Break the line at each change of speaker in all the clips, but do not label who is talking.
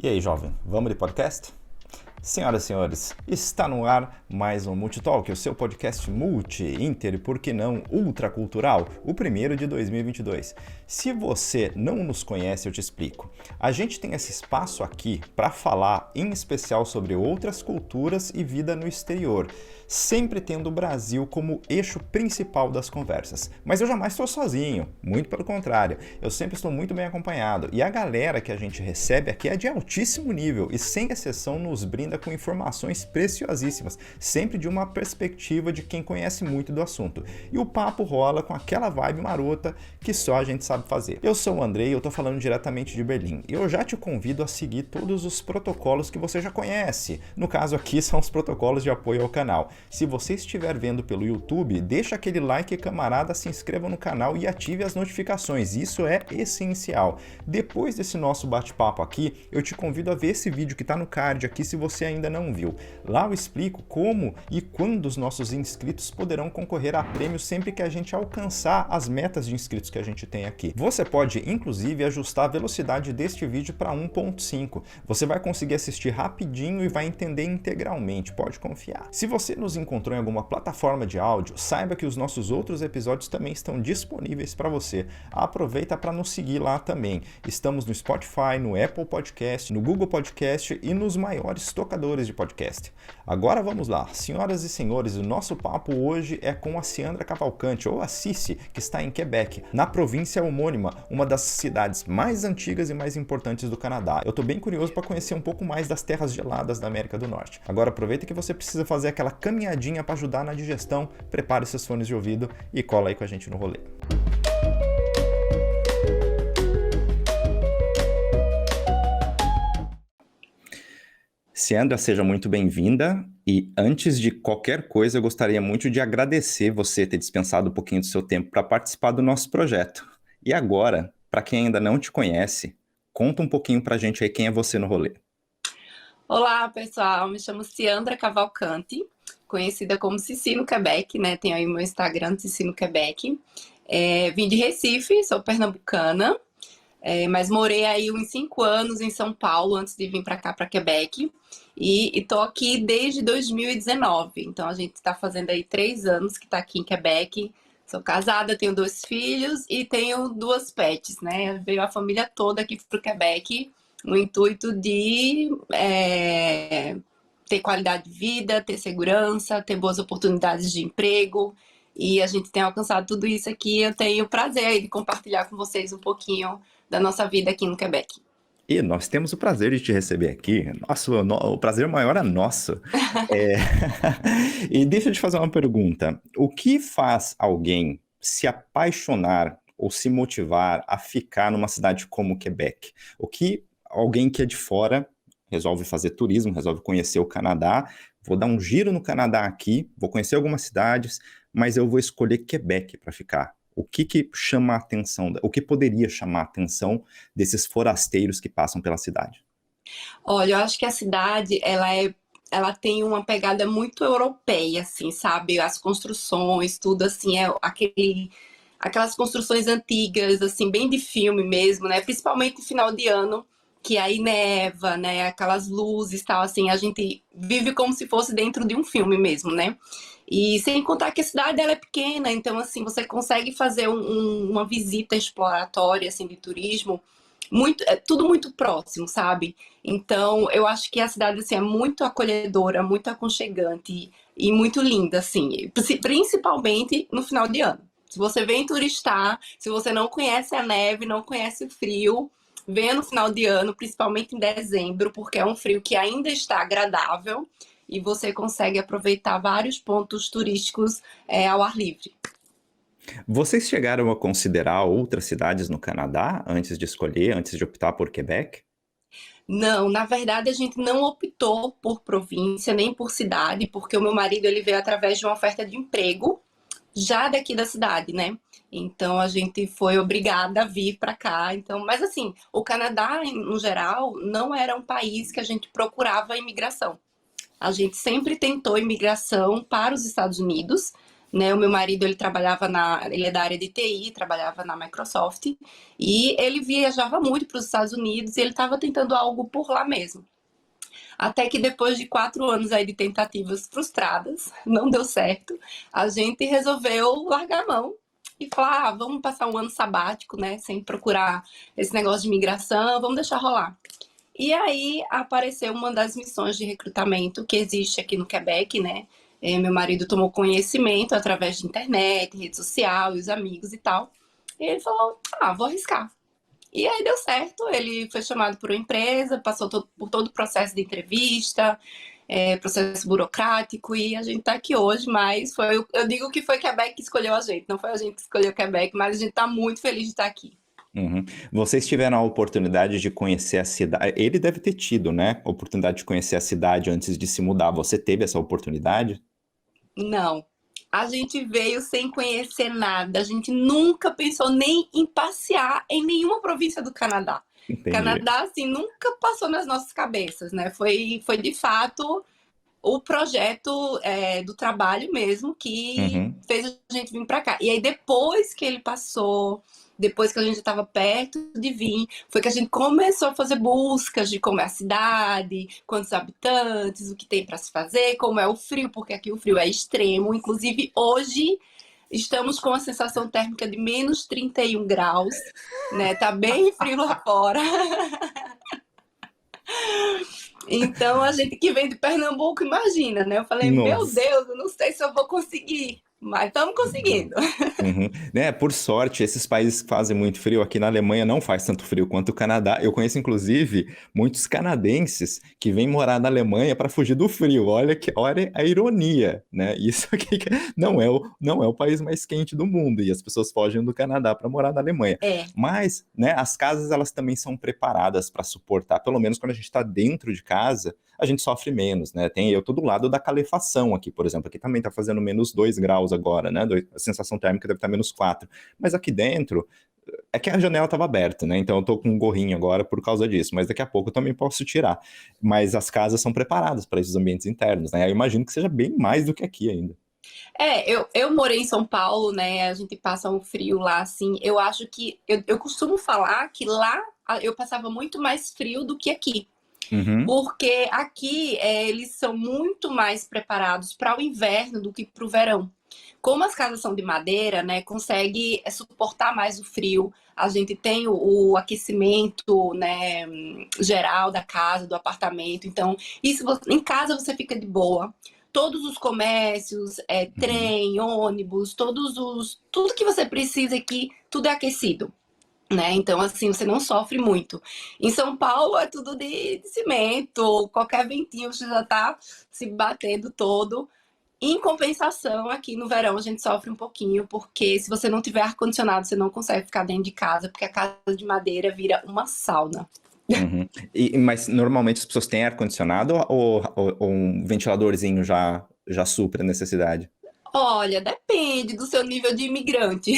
E aí, jovem, vamos de podcast? Senhoras e senhores, está no ar mais um Multitalk, o seu podcast multi, inter e por que não ultracultural, o primeiro de 2022. Se você não nos conhece, eu te explico. A gente tem esse espaço aqui para falar em especial sobre outras culturas e vida no exterior, sempre tendo o Brasil como eixo principal das conversas. Mas eu jamais estou sozinho, muito pelo contrário, eu sempre estou muito bem acompanhado e a galera que a gente recebe aqui é de altíssimo nível e sem exceção nos brinda com informações preciosíssimas, sempre de uma perspectiva de quem conhece muito do assunto. E o papo rola com aquela vibe marota que só a gente sabe fazer. Eu sou o Andrei, eu tô falando diretamente de Berlim. E eu já te convido a seguir todos os protocolos que você já conhece. No caso aqui são os protocolos de apoio ao canal. Se você estiver vendo pelo YouTube, deixa aquele like, camarada, se inscreva no canal e ative as notificações. Isso é essencial. Depois desse nosso bate-papo aqui, eu te convido a ver esse vídeo que tá no card aqui se você ainda não viu. Lá eu explico como e quando os nossos inscritos poderão concorrer a prêmios sempre que a gente alcançar as metas de inscritos que a gente tem aqui. Você pode, inclusive, ajustar a velocidade deste vídeo para 1.5. Você vai conseguir assistir rapidinho e vai entender integralmente, pode confiar. Se você nos encontrou em alguma plataforma de áudio, saiba que os nossos outros episódios também estão disponíveis para você. Aproveita para nos seguir lá também. Estamos no Spotify, no Apple Podcast, no Google Podcast e nos maiores tocadores de podcast. Agora vamos lá, senhoras e senhores, o nosso papo hoje é com a Ciandra Cavalcante, ou a Cici, que está em Quebec, na província homônima, uma das cidades mais antigas e mais importantes do Canadá. Eu tô bem curioso para conhecer um pouco mais das terras geladas da América do Norte. Agora aproveita que você precisa fazer aquela caminhadinha para ajudar na digestão, prepare seus fones de ouvido e cola aí com a gente no rolê. Ciandra, seja muito bem-vinda e antes de qualquer coisa eu gostaria muito de agradecer você ter dispensado um pouquinho do seu tempo para participar do nosso projeto. E agora, para quem ainda não te conhece, conta um pouquinho para a gente aí quem é você no rolê.
Olá, pessoal, me chamo Ciandra Cavalcante, conhecida como Cici no Quebec, né? Tenho aí meu Instagram, Cici no Quebec. Vim de Recife, sou pernambucana, mas morei aí uns 5 anos em São Paulo antes de vir para cá, para Quebec. E tô aqui desde 2019, então a gente está fazendo aí 3 anos que tá aqui em Quebec. Sou casada, tenho 2 filhos e tenho 2 pets, né? Veio a família toda aqui pro Quebec no intuito de ter qualidade de vida, ter segurança, ter boas oportunidades de emprego. E a gente tem alcançado tudo isso aqui. Eu tenho o prazer aí de compartilhar com vocês um pouquinho da nossa vida aqui no Quebec.
E nós temos o prazer de te receber aqui. Nossa, o prazer maior é nosso. E deixa eu te fazer uma pergunta. O que faz alguém se apaixonar ou se motivar a ficar numa cidade como Quebec? O que alguém que é de fora resolve fazer turismo, resolve conhecer o Canadá, vou dar um giro no Canadá aqui, vou conhecer algumas cidades, mas eu vou escolher Quebec para ficar. O que chama a atenção, o que poderia chamar a atenção desses forasteiros que passam pela cidade?
Olha, eu acho que a cidade, ela tem uma pegada muito europeia, assim, sabe? As construções, tudo assim, aquelas construções antigas, assim, bem de filme mesmo, né? Principalmente no final de ano, que aí neva, né? Aquelas luzes e tal, assim, a gente vive como se fosse dentro de um filme mesmo, né? E sem contar que a cidade ela é pequena, então assim, você consegue fazer uma visita exploratória, assim, de turismo, tudo muito próximo, sabe? Então, eu acho que a cidade, assim, é muito acolhedora, muito aconchegante e muito linda, assim, principalmente no final de ano. Se você vem turistar, se você não conhece a neve, não conhece o frio, venha no final de ano, principalmente em dezembro, porque é um frio que ainda está agradável e você consegue aproveitar vários pontos turísticos ao ar livre.
Vocês chegaram a considerar outras cidades no Canadá antes de escolher, antes de optar por Quebec?
Não, na verdade a gente não optou por província nem por cidade, porque o meu marido ele veio através de uma oferta de emprego já daqui da cidade, né? Então a gente foi obrigada a vir para cá. Então, mas assim, o Canadá, no geral, não era um país que a gente procurava imigração. A gente sempre tentou imigração para os Estados Unidos, né? O meu marido, ele é da área de TI, trabalhava na Microsoft, e ele viajava muito para os Estados Unidos e ele estava tentando algo por lá mesmo. Até que depois de 4 anos aí de tentativas frustradas, não deu certo, a gente resolveu largar a mão e falar, vamos passar um ano sabático, né, sem procurar esse negócio de imigração, vamos deixar rolar. E aí apareceu uma das missões de recrutamento que existe aqui no Quebec, né? Meu marido tomou conhecimento através de internet, rede social, os amigos e tal. E ele falou, vou arriscar. E aí deu certo, ele foi chamado por uma empresa, passou por todo o processo de entrevista, processo burocrático, e a gente tá aqui hoje, mas eu digo que foi Quebec que escolheu a gente, não foi a gente que escolheu Quebec, mas a gente tá muito feliz de estar aqui.
Uhum. Vocês tiveram a oportunidade de conhecer a cidade. Ele deve ter tido, né? A oportunidade de conhecer a cidade antes de se mudar. Você teve essa oportunidade?
Não, a gente veio sem conhecer nada, a gente nunca pensou nem em passear em nenhuma província do Canadá.
Entendi.
Canadá, assim, nunca passou nas nossas cabeças, né? Foi de fato o projeto do trabalho mesmo que
Uhum.
fez a gente vir para cá. E aí depois que ele passou, depois que a gente estava perto de vir, foi que a gente começou a fazer buscas de como é a cidade, quantos habitantes, o que tem para se fazer, como é o frio, porque aqui o frio é extremo. Inclusive hoje estamos com a sensação térmica de menos 31 graus, né? Tá bem frio lá fora. Então, a gente que vem de Pernambuco, imagina, né? Eu falei, meu
Nossa.
Deus, eu não sei se eu vou conseguir, mas estamos conseguindo.
Uhum. Né, por sorte, esses países que fazem muito frio, aqui na Alemanha não faz tanto frio quanto o Canadá. Eu conheço, inclusive, muitos canadenses que vêm morar na Alemanha para fugir do frio. Olha a ironia, né? Isso aqui não é o país mais quente do mundo e as pessoas fogem do Canadá para morar na Alemanha.
É,
Mas, né, as casas elas também são preparadas para suportar, pelo menos quando a gente está dentro de casa, a gente sofre menos, né? Eu tô do lado da calefação aqui, por exemplo. Aqui também tá fazendo menos 2 graus agora, né? A sensação térmica deve estar menos 4. Mas aqui dentro, é que a janela estava aberta, né? Então eu tô com um gorrinho agora por causa disso, mas daqui a pouco eu também posso tirar. Mas as casas são preparadas para esses ambientes internos, né? Eu imagino que seja bem mais do que aqui ainda.
eu morei em São Paulo, né? A gente passa um frio lá, assim. Eu acho que. Eu costumo falar que lá eu passava muito mais frio do que aqui.
Uhum,
Porque aqui eles são muito mais preparados para o inverno do que para o verão. Como as casas são de madeira, né, consegue suportar mais o frio. A gente tem o aquecimento, né, geral da casa, do apartamento. Então, isso em casa você fica de boa. Todos os comércios,
uhum.
trem, ônibus, tudo que você precisa aqui, tudo é aquecido. Né? Então, assim, você não sofre muito. Em São Paulo é tudo de cimento, qualquer ventinho você já tá se batendo todo. Em compensação, aqui no verão a gente sofre um pouquinho, porque se você não tiver ar-condicionado, você não consegue ficar dentro de casa, porque a casa de madeira vira uma sauna.
Uhum. Mas normalmente as pessoas têm ar-condicionado ou um ventiladorzinho já supre a necessidade?
Olha, depende do seu nível de imigrante.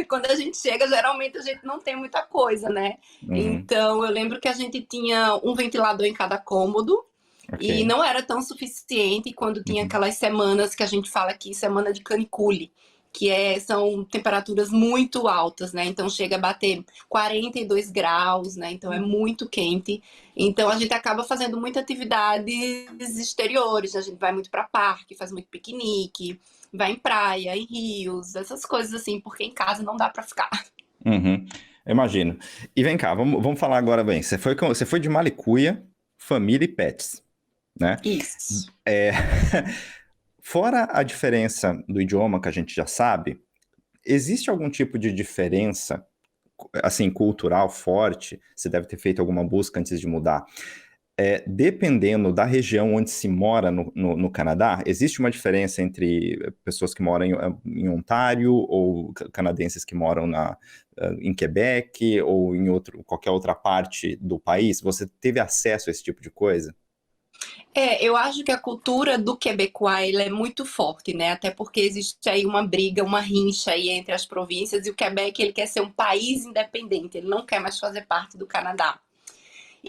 Quando a gente chega, geralmente a gente não tem muita coisa, né?
Uhum,
Então, eu lembro que a gente tinha um ventilador em cada cômodo, e
ok.
não era tão suficiente quando tinha
Uhum,
aquelas semanas que a gente fala aqui, semana de canicule, que são temperaturas muito altas, né? Então chega a bater 42 graus, né? Então é muito quente. Então a gente acaba fazendo muita atividades exteriores, né? A gente vai muito para parque, faz muito piquenique, vai em praia, em rios, essas coisas assim, porque em casa não dá para ficar.
uhum, imagino. E vem cá, vamos falar agora bem. Você foi de Malicuia, família e pets, né?
Isso.
É, fora a diferença do idioma que a gente já sabe, existe algum tipo de diferença, assim, cultural forte? Você deve ter feito alguma busca antes de mudar. Dependendo da região onde se mora no Canadá, existe uma diferença entre pessoas que moram em Ontário ou canadenses que moram em Quebec ou em qualquer outra parte do país? Você teve acesso a esse tipo de coisa?
Eu acho que a cultura do quebecois ela é muito forte, né? Até porque existe aí uma briga, uma rincha aí entre as províncias e o Quebec ele quer ser um país independente, ele não quer mais fazer parte do Canadá.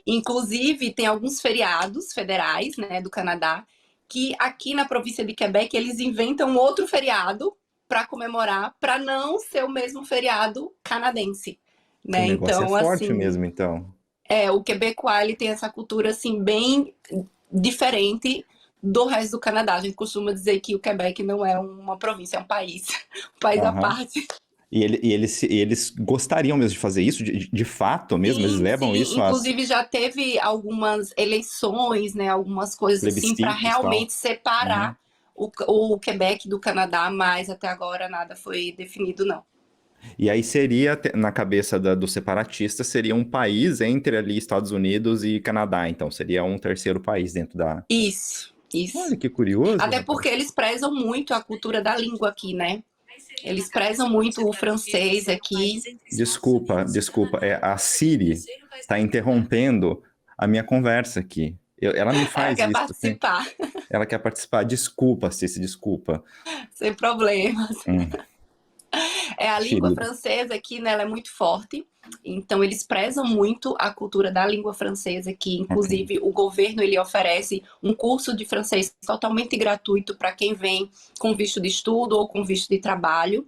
Inclusive, tem alguns feriados federais, né, do Canadá, que aqui na província de Quebec eles inventam outro feriado para comemorar, para não ser o mesmo feriado canadense,
O
né?
negócio é
Então,
forte
assim,
mesmo, então.
o quebecois, ele tem essa cultura, assim, bem diferente do resto do Canadá. A gente costuma dizer que o Quebec não é uma província, é um país, um país à
Aham.
parte.
E eles gostariam mesmo de fazer isso, de fato mesmo? Eles
Sim,
levam
sim.
isso às
Inclusive já teve algumas eleições, né? Algumas coisas assim para
plebiscitos e tal?
realmente separar
Uhum.
o Quebec do Canadá, mas até agora nada foi definido, não.
E aí seria, na cabeça dos separatistas, seria um país entre ali Estados Unidos e Canadá, então seria um terceiro país dentro da...
Isso, isso.
Olha que curioso,
Até
rapaz.
porque eles prezam muito a cultura da língua aqui, né? Eles prezam muito o francês aqui.
Desculpa, desculpa, a Siri está interrompendo a minha conversa aqui. Ela me
Ela
faz
quer
isso,
participar,
ela quer participar. Desculpa, Cici, desculpa.
sem problemas.
Hum,
A língua
querida.
francesa aqui, né, ela é muito forte. Então eles prezam muito a cultura da língua francesa aqui.
Ok.
Inclusive o governo ele oferece um curso de francês totalmente gratuito para quem vem com visto de estudo ou com visto de trabalho.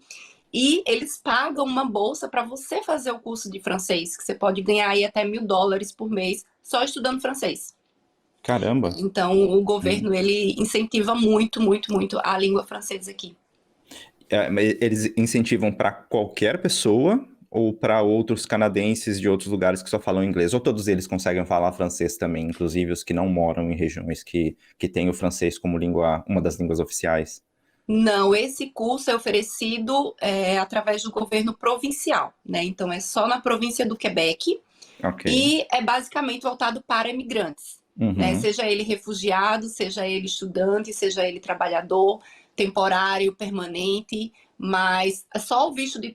E eles pagam uma bolsa para você fazer o curso de francês, que você pode ganhar aí até $1.000 por mês só estudando francês.
Caramba.
Então o
Hum.
governo ele incentiva muito, muito, muito a língua francesa aqui.
Mas eles incentivam para qualquer pessoa ou para outros canadenses de outros lugares que só falam inglês? Ou todos eles conseguem falar francês também, inclusive os que não moram em regiões que têm o francês como língua, uma das línguas oficiais?
Não, esse curso é oferecido através do governo provincial, né? Então é só na província do Quebec
Ok.
e é basicamente voltado para imigrantes, né?
Uhum.
Seja ele refugiado, seja ele estudante, seja ele trabalhador, temporário, permanente, mas é só o visto de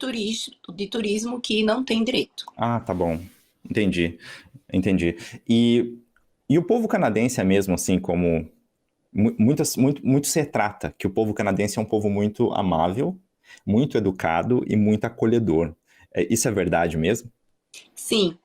turismo que não tem direito.
Ah, tá bom. Entendi. Entendi. E o povo canadense é mesmo assim como muito se trata que o povo canadense é um povo muito amável, muito educado e muito acolhedor. Isso é verdade mesmo?
Sim,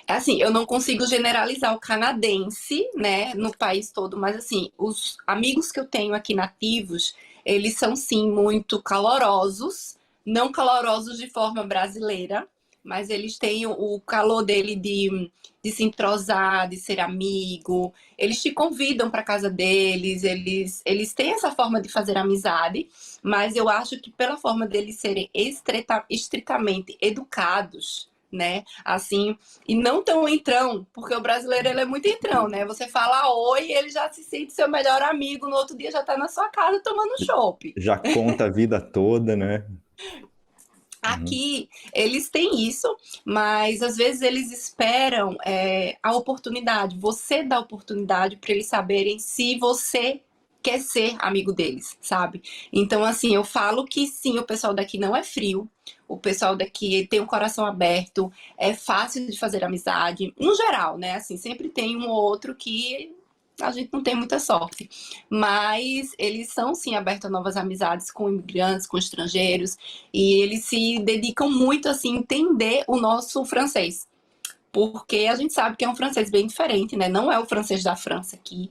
é assim, eu não consigo generalizar o canadense, né, no país todo, mas assim, os amigos que eu tenho aqui nativos, eles são sim muito calorosos, não calorosos de forma brasileira, mas eles têm o calor dele de se entrosar, de ser amigo, eles te convidam para casa deles, eles têm essa forma de fazer amizade, mas eu acho que pela forma deles serem estritamente educados, né? Assim, e não tão entrão, porque o brasileiro ele é muito entrão, né? Você fala oi, ele já se sente seu melhor amigo, no outro dia já tá na sua casa tomando chopp.
Já conta a vida toda, né? Uhum.
Aqui eles têm isso, mas às vezes eles esperam a oportunidade. Você dá oportunidade para eles saberem se você quer ser amigo deles, sabe? Então, assim, eu falo que sim, o pessoal daqui não é frio, o pessoal daqui tem um coração aberto, é fácil de fazer amizade, no geral, né? Assim, sempre tem um ou outro que a gente não tem muita sorte, mas eles são sim abertos a novas amizades com imigrantes, com estrangeiros, e eles se dedicam muito assim a entender o nosso francês, porque a gente sabe que é um francês bem diferente, né? Não é o francês da França aqui,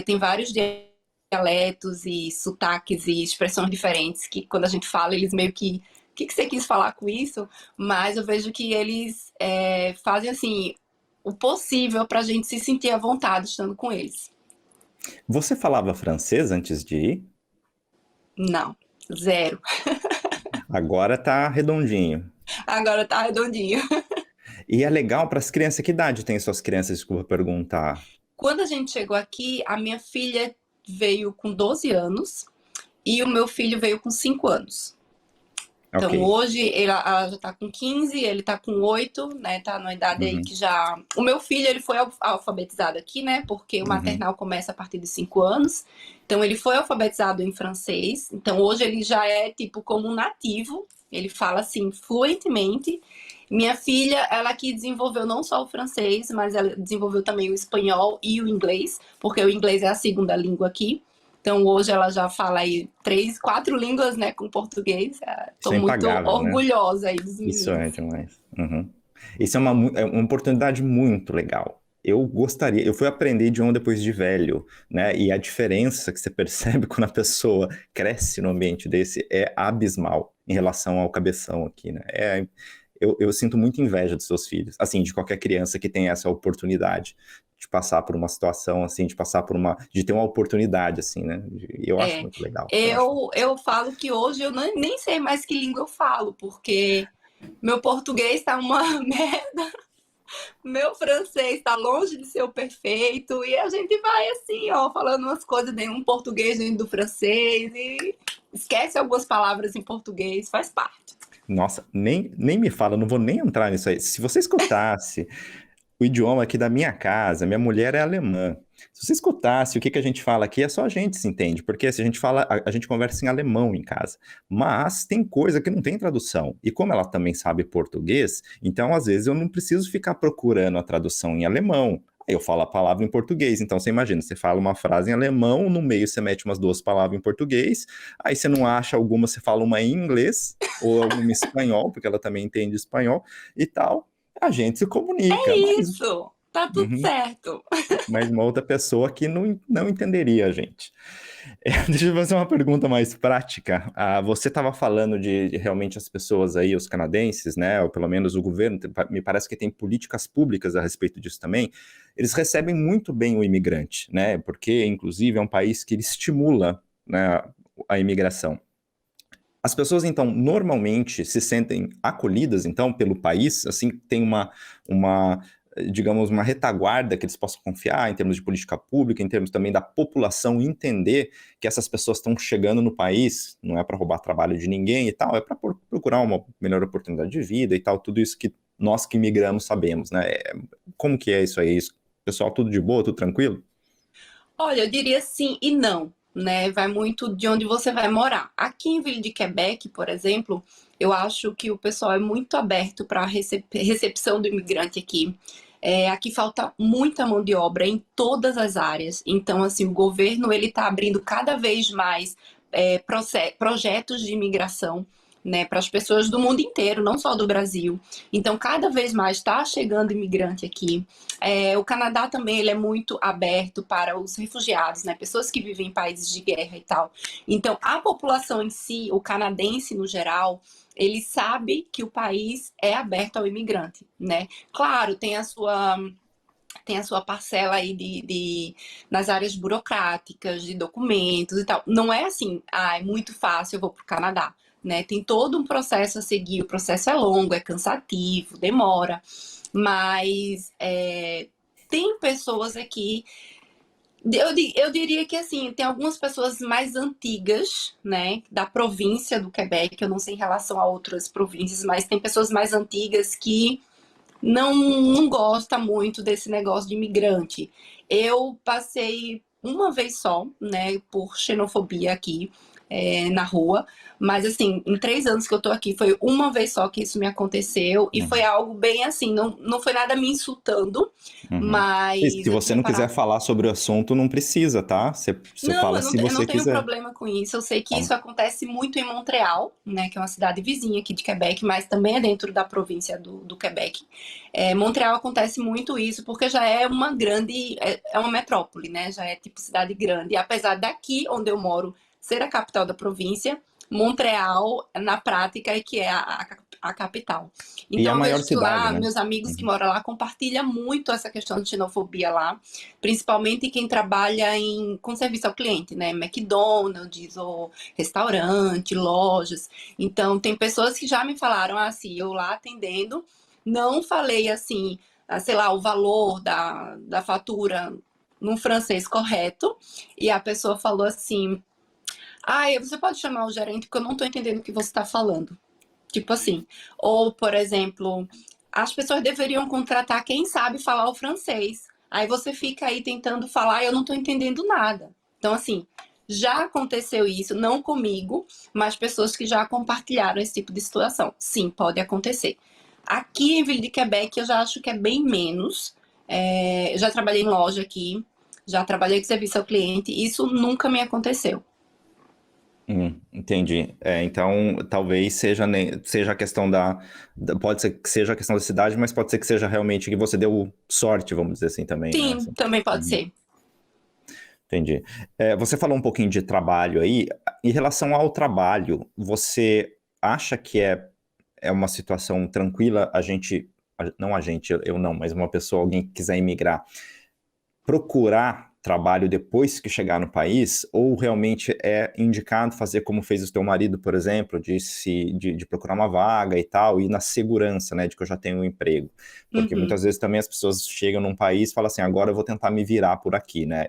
tem vários dialetos e sotaques e expressões diferentes que quando a gente fala eles meio que o que você quis falar com isso? Mas eu vejo que eles fazem assim o possível para a gente se sentir à vontade estando com eles.
Você falava francês antes de ir?
Não, zero.
Agora tá redondinho.
Agora tá redondinho.
E é legal para as crianças. Que idade tem suas crianças? Desculpa perguntar.
Quando a gente chegou aqui, a minha filha veio com 12 anos e o meu filho veio com 5 anos.
Ok.
Então hoje ela já tá com 15, ele tá com 8, né? Tá numa idade aí
Uhum.
que já. O meu filho ele foi alfabetizado aqui, né? Porque o
Uhum.
maternal começa a partir de 5 anos. Então ele foi alfabetizado em francês. Então hoje ele já é tipo como um nativo. Ele fala assim fluentemente. Minha filha, ela aqui desenvolveu não só o francês, mas ela desenvolveu também o espanhol e o inglês, porque o inglês é a segunda língua aqui. Então hoje ela já fala aí 3, 4 línguas, né, com português.
Isso
Estou
é
muito
impagável, né?
orgulhosa aí dos
Isso é
meninos.
demais. Uhum. Isso é uma oportunidade muito legal. eu gostaria, eu fui aprender idioma depois de velho, né? E a diferença que você percebe quando a pessoa cresce no ambiente desse é abismal em relação ao cabeção aqui, né? Eu sinto muita inveja dos seus filhos, assim, de qualquer criança que tem essa oportunidade de passar por uma situação assim, de ter uma oportunidade assim, né? E eu acho
É,
muito legal.
eu falo que hoje eu nem sei mais que língua eu falo, porque meu português está uma merda, meu francês está longe de ser o perfeito, e a gente vai assim, ó, falando umas coisas dentro um português dentro do francês, e esquece algumas palavras em português, faz parte.
Nossa, nem me fala, não vou nem entrar nisso aí. Se você escutasse o idioma aqui da minha casa, minha mulher é alemã. Se você escutasse o que a gente fala aqui, é só a gente se entende, porque se a gente fala, a gente conversa em alemão em casa. Mas tem coisa que não tem tradução. E como ela também sabe português, então às vezes eu não preciso ficar procurando a tradução em alemão. Aí eu falo a palavra em português. Então você imagina, você fala uma frase em alemão, no meio você mete umas duas palavras em português, aí você não acha alguma, você fala uma em inglês, ou alguma em espanhol, porque ela também entende espanhol e tal. A gente se comunica,
Isso, tá tudo
uhum,
certo.
mas uma outra pessoa que não entenderia a gente. Deixa eu fazer uma pergunta mais prática. Você estava falando de realmente as pessoas aí, os canadenses, né, ou pelo menos o governo, me parece que tem políticas públicas a respeito disso também. Eles recebem muito bem o imigrante, né, porque inclusive é um país que ele estimula, né, a imigração. As pessoas, então, normalmente se sentem acolhidas, então, pelo país, assim, tem uma, digamos, uma retaguarda que eles possam confiar em termos de política pública, em termos também da população entender que essas pessoas estão chegando no país, não é para roubar trabalho de ninguém e tal, é para procurar uma melhor oportunidade de vida e tal, tudo isso que nós que migramos sabemos, né? Como que é isso aí? Pessoal, tudo de boa, tudo tranquilo?
Olha, eu diria sim e não, né? Vai muito de onde você vai morar. Aqui em Ville de Quebec, por exemplo, eu acho que o pessoal é muito aberto para a recepção do imigrante aqui. Aqui falta muita mão de obra em todas as áreas. Então, assim, o governo ele está abrindo cada vez mais projetos de imigração, né, para as pessoas do mundo inteiro, não só do Brasil. Então, cada vez mais está chegando imigrante aqui. O Canadá também ele é muito aberto para os refugiados, né? Pessoas que vivem em países de guerra e tal. Então, a população em si, o canadense no geral, ele sabe que o país é aberto ao imigrante, né? Claro, tem a sua parcela aí nas áreas burocráticas, de documentos e tal. Não é assim, é muito fácil, eu vou para o Canadá. Né? Tem todo um processo a seguir, o processo é longo, é cansativo, demora, mas tem pessoas aqui. Eu diria que assim, tem algumas pessoas mais antigas, né, da província do Quebec, eu não sei em relação a outras províncias, mas tem pessoas mais antigas que não gosta muito desse negócio de imigrante. Eu passei uma vez só, né, por xenofobia aqui na rua, mas assim, em 3 anos que eu tô aqui, foi uma vez só que isso me aconteceu e foi
Uhum.
algo bem assim, não foi nada me insultando,
Uhum. E
mas
se
eu
você
tinha
não quiser
parado.
falar sobre o assunto, não precisa, tá? Você
Não,
fala se
eu não
você
tenho
quiser.
problema com isso. Eu sei que
Tá?
isso acontece muito em Montreal, né, que é uma cidade vizinha aqui de Quebec, mas também é dentro da província do Quebec. Montreal acontece muito isso porque já é uma grande, é uma metrópole, né? Já é tipo cidade grande. E apesar daqui onde eu moro ser a capital da província, Montreal, na prática, é que é a capital.
E a
Então eu
maior
vejo que
cidade,
lá,
né?
meus amigos que
Uhum.
moram lá compartilham muito essa questão de xenofobia lá, principalmente quem trabalha com serviço ao cliente, né? McDonald's ou restaurante, lojas. Então, tem pessoas que já me falaram assim, eu lá atendendo, não falei assim, sei lá, o valor da fatura num francês correto, e a pessoa falou assim, você pode chamar o gerente porque eu não estou entendendo o que você está falando. Tipo assim. Ou, por exemplo, as pessoas deveriam contratar quem sabe falar o francês. Aí você fica aí tentando falar e eu não estou entendendo nada. Então, assim, já aconteceu isso, não comigo, mas pessoas que já compartilharam esse tipo de situação. Sim, pode acontecer. Aqui em Ville de Quebec eu já acho que é bem menos. Eu já trabalhei em loja aqui, já trabalhei com serviço ao cliente, isso nunca me aconteceu.
Entendi. Então, talvez seja a questão pode ser que seja a questão da cidade, mas pode ser que seja realmente que você deu sorte, vamos dizer assim também, né?
Sim,
Assim.
também pode
Uhum.
ser.
Entendi. Você falou um pouquinho de trabalho aí. Em relação ao trabalho, você acha que é uma situação tranquila não a gente, eu não, mas uma pessoa, alguém que quiser imigrar, procurar trabalho depois que chegar no país, ou realmente é indicado fazer como fez o teu marido, por exemplo, de procurar uma vaga e tal, e na segurança, né, de que eu já tenho um emprego. Porque
Uhum.
muitas vezes também as pessoas chegam num país e falam assim, agora eu vou tentar me virar por aqui, né?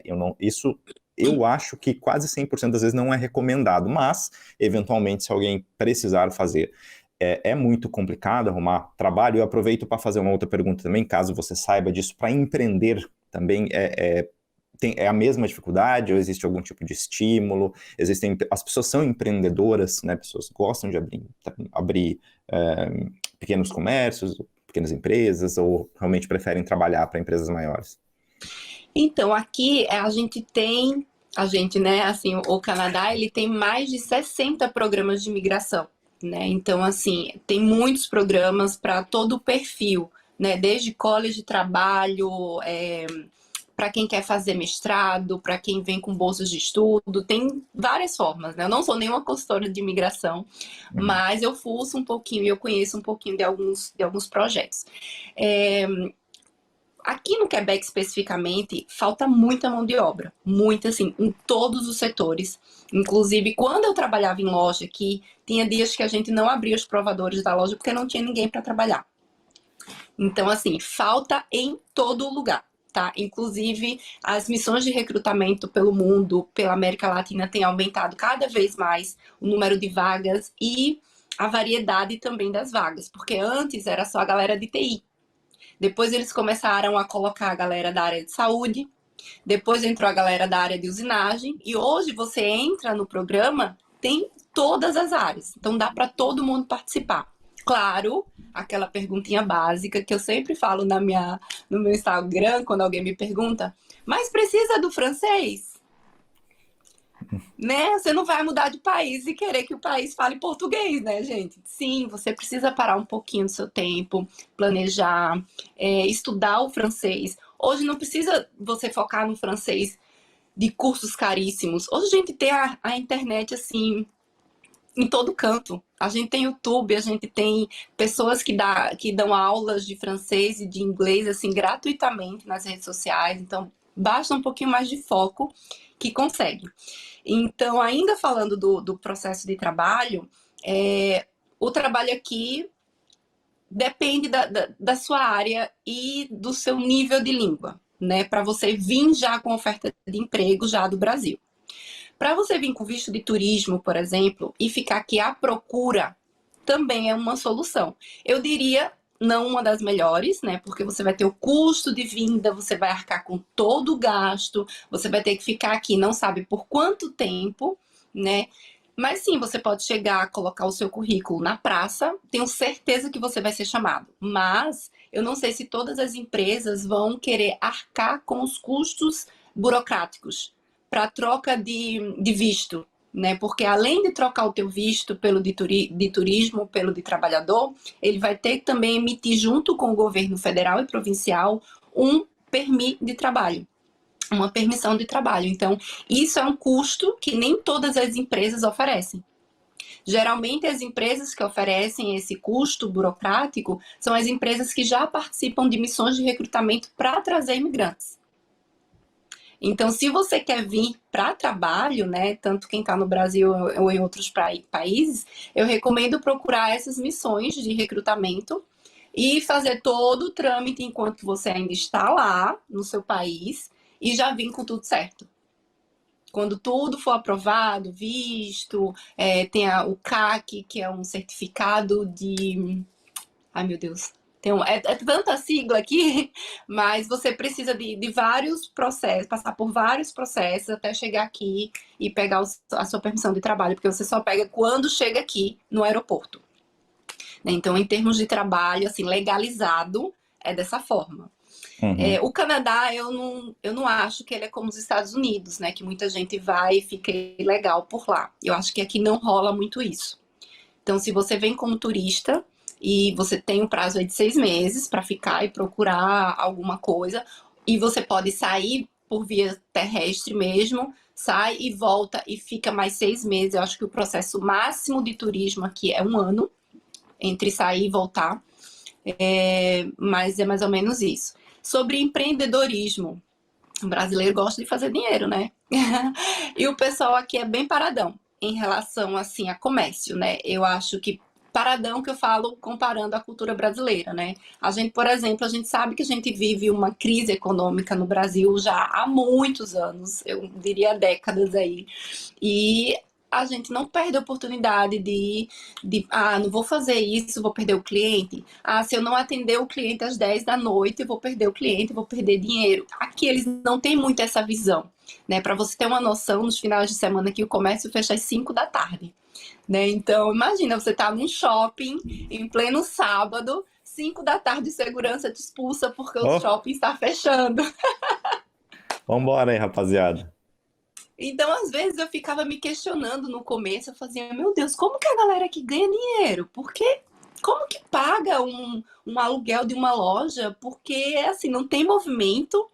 Eu acho que quase 100% das vezes não é recomendado, mas, eventualmente, se alguém precisar fazer, é muito complicado arrumar trabalho. Eu aproveito para fazer uma outra pergunta também, caso você saiba disso, para empreender também é a mesma dificuldade ou existe algum tipo de estímulo? As pessoas são empreendedoras, né? Pessoas gostam de abrir pequenos comércios, pequenas empresas, ou realmente preferem trabalhar para empresas maiores?
Então, aqui a gente, né, assim, o Canadá, ele tem mais de 60 programas de imigração, né? Então, assim, tem muitos programas para todo o perfil, né? Desde college de trabalho, para quem quer fazer mestrado, para quem vem com bolsas de estudo, tem várias formas, né? Eu não sou nenhuma consultora de imigração,
Uhum.
mas eu fuço um pouquinho e eu conheço um pouquinho de alguns projetos. É, Aqui no Quebec, especificamente, falta muita mão de obra. Muita, assim, em todos os setores. Inclusive, quando eu trabalhava em loja aqui, tinha dias que a gente não abria os provadores da loja porque não tinha ninguém para trabalhar. Então, assim, falta em todo lugar, tá? Inclusive, as missões de recrutamento pelo mundo, pela América Latina, têm aumentado cada vez mais o número de vagas e a variedade também das vagas. Porque antes era só a galera de TI. Depois eles começaram a colocar a galera da área de saúde, depois entrou a galera da área de usinagem, e hoje você entra no programa, tem todas as áreas. Então dá para todo mundo participar. Claro, aquela perguntinha básica que eu sempre falo no meu Instagram, quando alguém me pergunta, mas precisa do francês? Né? Você não vai mudar de país e querer que o país fale português, né, gente? Sim, você precisa parar um pouquinho do seu tempo, planejar, estudar o francês. Hoje não precisa você focar no francês de cursos caríssimos. Hoje a gente tem a internet assim em todo canto. A gente tem YouTube, a gente tem pessoas que dão aulas de francês e de inglês assim gratuitamente nas redes sociais. Então, basta um pouquinho mais de foco que consegue. Então, ainda falando do processo de trabalho, o trabalho aqui depende da sua área e do seu nível de língua, né? Para você vir já com oferta de emprego já do Brasil. Para você vir com visto de turismo, por exemplo, e ficar aqui à procura, também é uma solução. Eu diria não uma das melhores, né? Porque você vai ter o custo de vinda, você vai arcar com todo o gasto, você vai ter que ficar aqui, não sabe por quanto tempo, né? Mas sim, você pode chegar, colocar o seu currículo na praça, tenho certeza que você vai ser chamado. Mas eu não sei se todas as empresas vão querer arcar com os custos burocráticos para troca de visto, né? Porque além de trocar o teu visto pelo de turismo, pelo de trabalhador, ele vai ter que também emitir junto com o governo federal e provincial um permis de trabalho, uma permissão de trabalho. Então, isso é um custo que nem todas as empresas oferecem. Geralmente, as empresas que oferecem esse custo burocrático são as empresas que já participam de missões de recrutamento para trazer imigrantes. Então, se você quer vir para trabalho, né, tanto quem está no Brasil ou em outros países, eu recomendo procurar essas missões de recrutamento e fazer todo o trâmite enquanto você ainda está lá no seu país e já vir com tudo certo. Quando tudo for aprovado, visto, tem o CAC, que é um certificado de... Ai, meu Deus. É tanta sigla aqui, mas você precisa de vários processos, passar por vários processos até chegar aqui e pegar a sua permissão de trabalho, porque você só pega quando chega aqui no aeroporto. Então, em termos de trabalho, assim, legalizado, é dessa forma.
Uhum.
O Canadá, eu não acho que ele é como os Estados Unidos, né? Que muita gente vai e fica ilegal por lá. Eu acho que aqui não rola muito isso. Então, se você vem como turista e você tem um prazo aí de 6 meses para ficar e procurar alguma coisa, e você pode sair por via terrestre mesmo, sai e volta e fica mais 6 meses. Eu acho que o processo máximo de turismo aqui é 1 ano, entre sair e voltar. Mas é mais ou menos isso. Sobre empreendedorismo, o brasileiro gosta de fazer dinheiro, né? E o pessoal aqui é bem paradão em relação assim a comércio, né? Eu acho que paradão que eu falo comparando a cultura brasileira, né? A gente, por exemplo, a gente sabe que a gente vive uma crise econômica no Brasil já há muitos anos, eu diria décadas aí. E a gente não perde a oportunidade não vou fazer isso, vou perder o cliente. Se eu não atender o cliente às 10 da noite, eu vou perder o cliente, vou perder dinheiro. Aqui eles não têm muito essa visão, né? Para você ter uma noção, nos finais de semana aqui o comércio fecha às 5 da tarde, né? Então, imagina, você tá num shopping em pleno sábado, 5 da tarde, segurança te expulsa porque o
Ó,
shopping está fechando.
vambora aí, rapaziada.
Então, às vezes, eu ficava me questionando no começo, eu fazia, meu Deus, como que a galera aqui ganha dinheiro? Porque como que paga um aluguel de uma loja? Porque, assim, não tem movimento,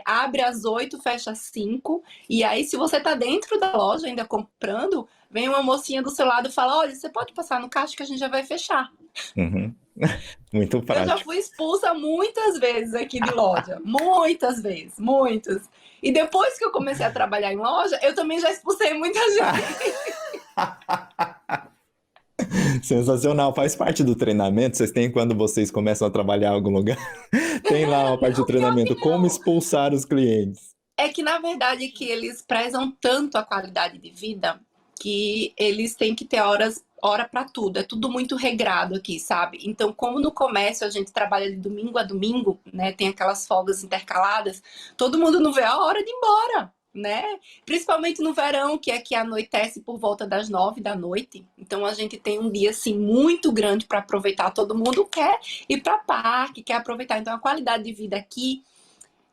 abre às 8, fecha às 5, e aí se você tá dentro da loja ainda comprando, vem uma mocinha do seu lado e fala, olha, você pode passar no caixa que a gente já vai fechar.
Uhum. Muito
Eu já
prático.
fui expulsa muitas vezes aqui de loja. Muitas vezes, muitas. E depois que eu comecei a trabalhar em loja, eu também já expulsei muita gente.
Sensacional, faz parte do treinamento. Vocês têm quando vocês começam a trabalhar em algum lugar? Tem lá uma parte do
Não, pior que
treinamento, como
não.
expulsar os clientes.
É que, na verdade, que eles prezam tanto a qualidade de vida que eles têm que ter hora para tudo. É tudo muito regrado aqui, sabe? Então, como no comércio a gente trabalha de domingo a domingo, né? Tem aquelas folgas intercaladas, todo mundo não vê a hora de ir embora, né? Principalmente no verão, que aqui anoitece por volta das 9 da noite. Então, a gente tem um dia, assim, muito grande para aproveitar. Todo mundo quer ir para parque, quer aproveitar. Então, a qualidade de vida aqui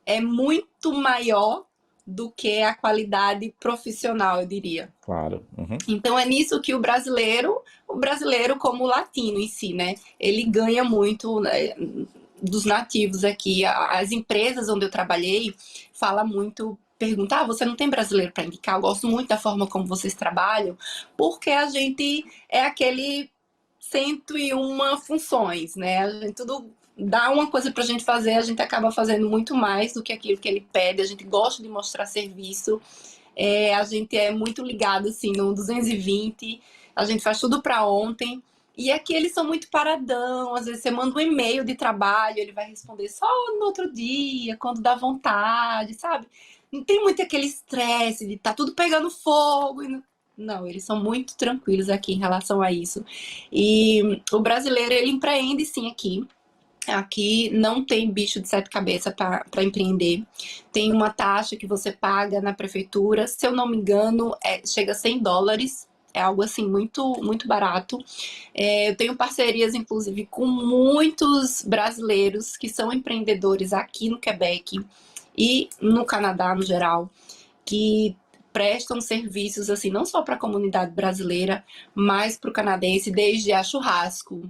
é muito maior do que a qualidade profissional, eu diria.
Claro. Uhum.
Então é nisso que o brasileiro como o latino em si, né? Ele ganha muito, né, dos nativos aqui. As empresas onde eu trabalhei fala muito, perguntar, você não tem brasileiro para indicar? Eu gosto muito da forma como vocês trabalham, porque a gente é aquele 101 funções, né? A gente tudo dá uma coisa para a gente fazer, a gente acaba fazendo muito mais do que aquilo que ele pede. A gente gosta de mostrar serviço, a gente é muito ligado assim no 220, a gente faz tudo para ontem. E aqui eles são muito paradão, às vezes você manda um e-mail de trabalho, ele vai responder só no outro dia, quando dá vontade, sabe? Não tem muito aquele estresse de tá tudo pegando fogo. Não, eles são muito tranquilos aqui em relação a isso. E o brasileiro, ele empreende sim aqui. Aqui não tem bicho de sete cabeças para empreender. Tem uma taxa que você paga na prefeitura, se eu não me engano, chega a US$ 100. É algo assim muito, muito barato. Eu tenho parcerias, inclusive, com muitos brasileiros que são empreendedores aqui no Quebec e no Canadá, no geral, que prestam serviços assim não só para a comunidade brasileira, mas para o canadense, desde a churrasco.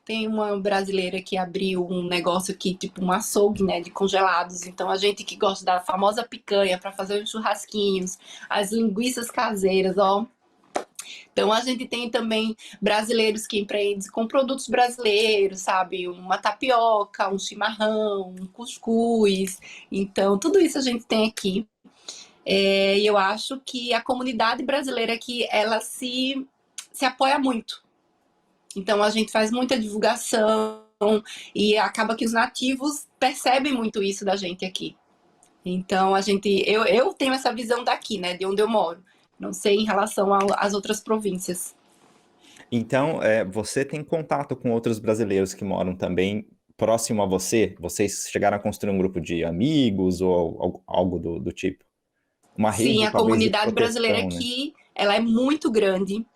Tem uma brasileira que abriu um negócio aqui, tipo um açougue, né, de congelados. Então a gente que gosta da famosa picanha para fazer os churrasquinhos, as linguiças caseiras, ó. Então a gente tem também brasileiros que empreendem com produtos brasileiros, sabe? Uma tapioca, um chimarrão, um cuscuz. Então tudo isso a gente tem aqui. E eu acho que a comunidade brasileira aqui, ela se apoia muito. Então a gente faz muita divulgação e acaba que os nativos percebem muito isso da gente aqui. Então eu tenho essa visão daqui, né, de onde eu moro. Não sei em relação às outras províncias.
Então, você tem contato com outros brasileiros que moram também próximo a você? Vocês chegaram a construir um grupo de amigos ou algo do tipo? Uma
Sim,
rede,
a
talvez, de
comunidade brasileira
proteção, né?
aqui, ela é muito grande.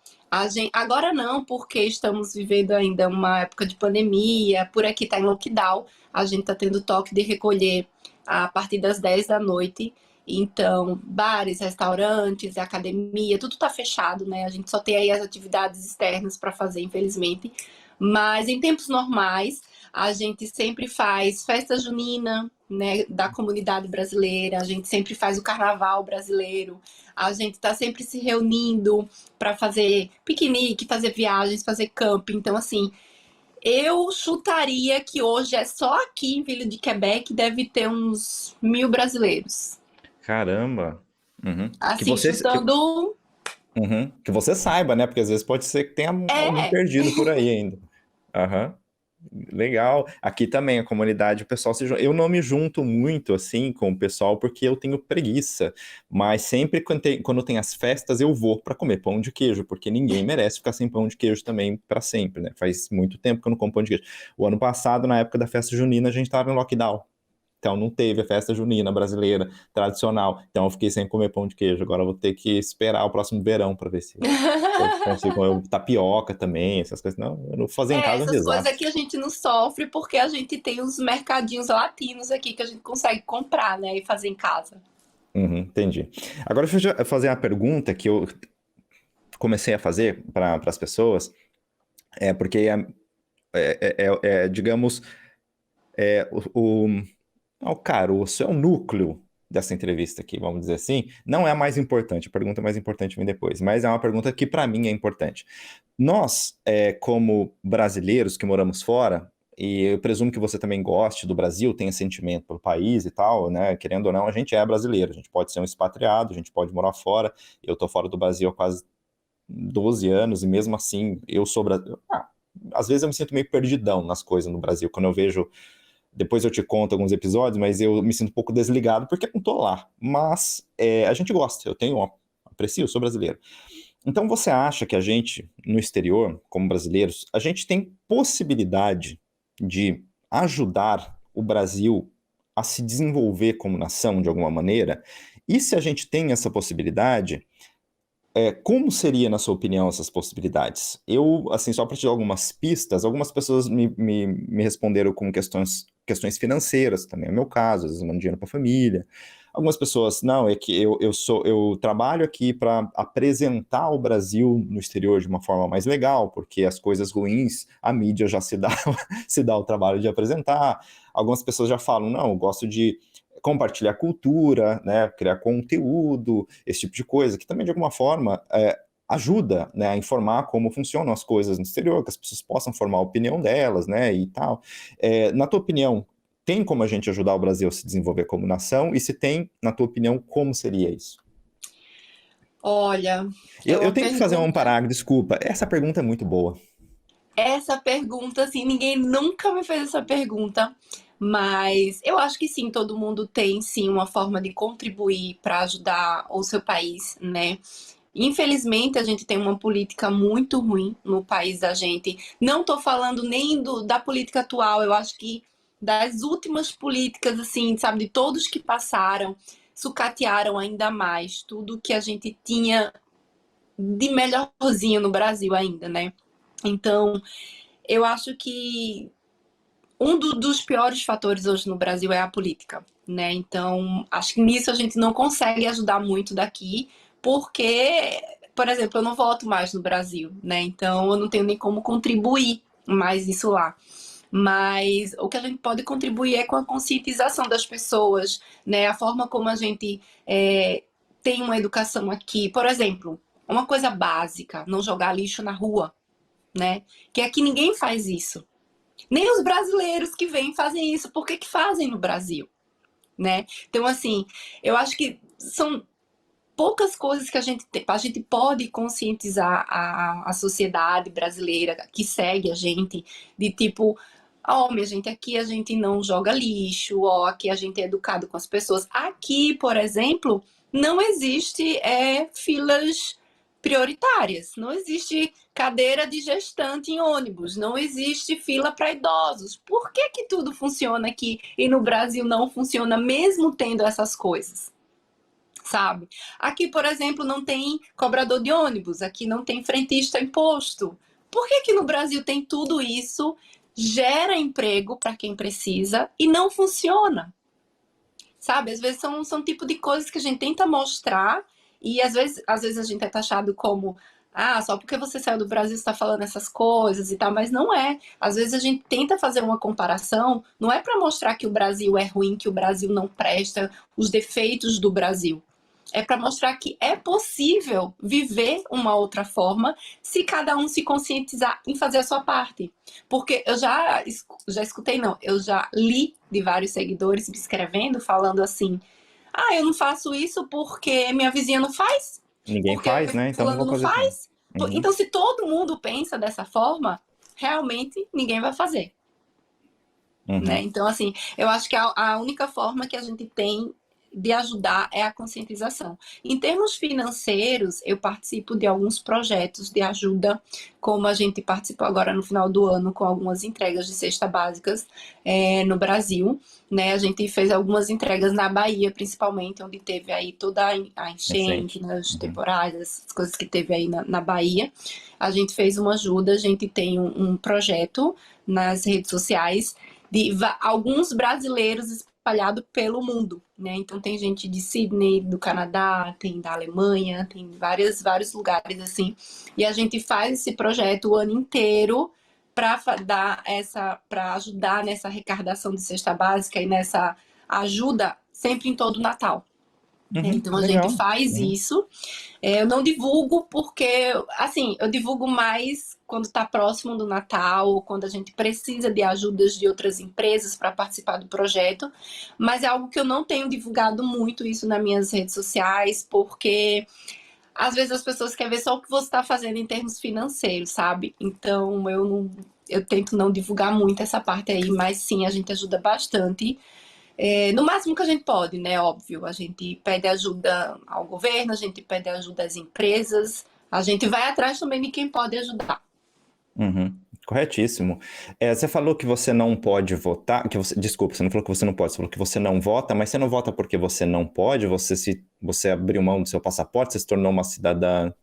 Agora não, porque estamos vivendo ainda uma época de pandemia, por aqui está em lockdown, a gente está tendo toque de recolher a partir das 10 da noite. Então, bares, restaurantes, academia, tudo está fechado, né? A gente só tem aí as atividades externas para fazer, infelizmente. Mas em tempos normais, a gente sempre faz festa junina, né, da comunidade brasileira, a gente sempre faz o carnaval brasileiro, a gente está sempre se reunindo para fazer piquenique, fazer viagens, fazer camping. Então, assim, eu chutaria que hoje é só aqui em Vila de Quebec deve ter uns 1.000 brasileiros.
Caramba! Uhum.
Assim, chutando.
Que você saiba, né? Porque às vezes pode ser que tenha algum
É,
perdido por aí ainda. Aham. Legal. Aqui também a comunidade, o pessoal se junta. Eu não me junto muito assim com o pessoal porque eu tenho preguiça, mas sempre quando tem as festas eu vou para comer pão de queijo, porque ninguém merece ficar sem pão de queijo também para sempre, né? Faz muito tempo que eu não como pão de queijo. O ano passado, na época da festa junina, a gente estava em lockdown. Então não teve a festa junina brasileira tradicional. Então eu fiquei sem comer pão de queijo. Agora eu vou ter que esperar o próximo verão para ver se eu consigo comer tapioca também, essas coisas. Não, eu não fazer em casa é um
essas coisas
desastre.
aqui a gente não sofre porque a gente tem os mercadinhos latinos aqui que a gente consegue comprar, né, e fazer em casa.
Uhum, entendi. Agora deixa eu fazer uma pergunta que eu comecei a fazer para as pessoas, porque digamos, o caroço, é o núcleo dessa entrevista aqui, vamos dizer assim. Não é a mais importante, a pergunta mais importante vem depois, mas é uma pergunta que para mim é importante. Nós, como brasileiros que moramos fora, e eu presumo que você também goste do Brasil, tenha sentimento pelo país e tal, né? Querendo ou não, a gente é brasileiro, a gente pode ser um expatriado, a gente pode morar fora. Eu tô fora do Brasil há quase 12 anos e mesmo assim eu sou brasileiro. Às vezes eu me sinto meio perdidão nas coisas no Brasil, quando eu vejo. Depois eu te conto alguns episódios, mas eu me sinto um pouco desligado porque eu não tô lá. Mas a gente gosta, eu tenho, ó, aprecio, eu sou brasileiro. Então você acha que a gente, no exterior, como brasileiros, a gente tem possibilidade de ajudar o Brasil a se desenvolver como nação de alguma maneira? E se a gente tem essa possibilidade, como seria, na sua opinião, essas possibilidades? Eu, assim, só para te dar algumas pistas, algumas pessoas me responderam com questões financeiras, também é o meu caso, às vezes eu mando dinheiro para a família. Algumas pessoas, não, é que eu trabalho aqui para apresentar o Brasil no exterior de uma forma mais legal, porque as coisas ruins, a mídia já se dá, se dá o trabalho de apresentar. Algumas pessoas já falam, não, eu gosto de compartilhar cultura, né, criar conteúdo, esse tipo de coisa, que também de alguma forma ajuda, né, a informar como funcionam as coisas no exterior, que as pessoas possam formar a opinião delas, né, e tal. Na tua opinião, tem como a gente ajudar o Brasil a se desenvolver como nação? E se tem, na tua opinião, como seria isso?
Olha, é
Eu
uma
tenho que fazer um
pergunta.
parágrafo, desculpa. Essa pergunta é muito boa.
Essa pergunta, assim, ninguém nunca me fez essa pergunta, mas eu acho que sim, todo mundo tem sim uma forma de contribuir para ajudar o seu país, né? Infelizmente, a gente tem uma política muito ruim no país da gente. Não estou falando nem da política atual, eu acho que das últimas políticas, assim, sabe, de todos que passaram, sucatearam ainda mais tudo que a gente tinha de melhorzinho no Brasil ainda, né? Então, eu acho que dos piores fatores hoje no Brasil é a política, né? Então, acho que nisso a gente não consegue ajudar muito daqui, porque, por exemplo, eu não voto mais no Brasil, né? Então, eu não tenho nem como contribuir mais isso lá. Mas o que a gente pode contribuir é com a conscientização das pessoas, né? A forma como a gente tem uma educação aqui. Por exemplo, uma coisa básica, não jogar lixo na rua, né? Que aqui ninguém faz isso. Nem os brasileiros que vêm fazem isso. Por que que fazem no Brasil, né? Então, assim, eu acho que são poucas coisas que a gente pode conscientizar a sociedade brasileira que segue a gente, de tipo, ó, minha gente, aqui a gente não joga lixo, ó, aqui a gente é educado com as pessoas. Aqui, por exemplo, não existe filas prioritárias, não existe cadeira de gestante em ônibus, não existe fila para idosos. Por que que tudo funciona aqui e no Brasil não funciona, mesmo tendo essas coisas? sabe? Aqui, por exemplo, não tem cobrador de ônibus, aqui não tem frentista imposto. Por que que no Brasil tem tudo isso, gera emprego para quem precisa e não funciona? Sabe? Às vezes são tipo de coisas que a gente tenta mostrar e às vezes a gente é taxado como só porque você saiu do Brasil você está falando essas coisas e tal, mas não é. Às vezes a gente tenta fazer uma comparação, não é para mostrar que o Brasil é ruim, que o Brasil não presta, os defeitos do Brasil. É para mostrar que é possível viver uma outra forma se cada um se conscientizar em fazer a sua parte. Porque eu já escutei, não, eu já li de vários seguidores me escrevendo, falando assim, eu não faço isso porque minha vizinha não faz,
Ninguém
porque
faz, né? Então não
fulano
vou
não
fazer também.
faz. Então, se todo mundo pensa dessa forma, realmente ninguém vai fazer. Né? Então, assim, eu acho que a única forma que a gente tem de ajudar é a conscientização. Em termos financeiros, eu participo de alguns projetos de ajuda, como a gente participou agora no final do ano com algumas entregas de cesta básicas no Brasil. Né? A gente fez algumas entregas na Bahia, principalmente, onde teve aí toda a enchente, né, os temporais, essas coisas que teve aí na Bahia. A gente fez uma ajuda, a gente tem um projeto nas redes sociais de alguns brasileiros espalhados pelo mundo, né? Então tem gente de Sydney, do Canadá, tem da Alemanha, tem vários lugares assim. E a gente faz esse projeto o ano inteiro para ajudar nessa arrecadação de cesta básica e nessa ajuda sempre em todo o Natal. Então a
legal.
gente faz isso. Eu não divulgo porque, assim, eu divulgo mais quando está próximo do Natal, ou quando a gente precisa de ajudas de outras empresas para participar do projeto, mas é algo que eu não tenho divulgado muito isso nas minhas redes sociais, porque às vezes as pessoas querem ver só o que você está fazendo em termos financeiros, sabe? Então eu tento não divulgar muito essa parte aí, mas sim, a gente ajuda bastante. No máximo que a gente pode, né? Óbvio, a gente pede ajuda ao governo, a gente pede ajuda às empresas, a gente vai atrás também de quem pode ajudar.
Corretíssimo. Você falou que você não pode votar, desculpa, você não falou que você não pode, você falou que você não vota, mas você não vota porque você não pode, você abriu mão do seu passaporte, você se tornou uma cidadã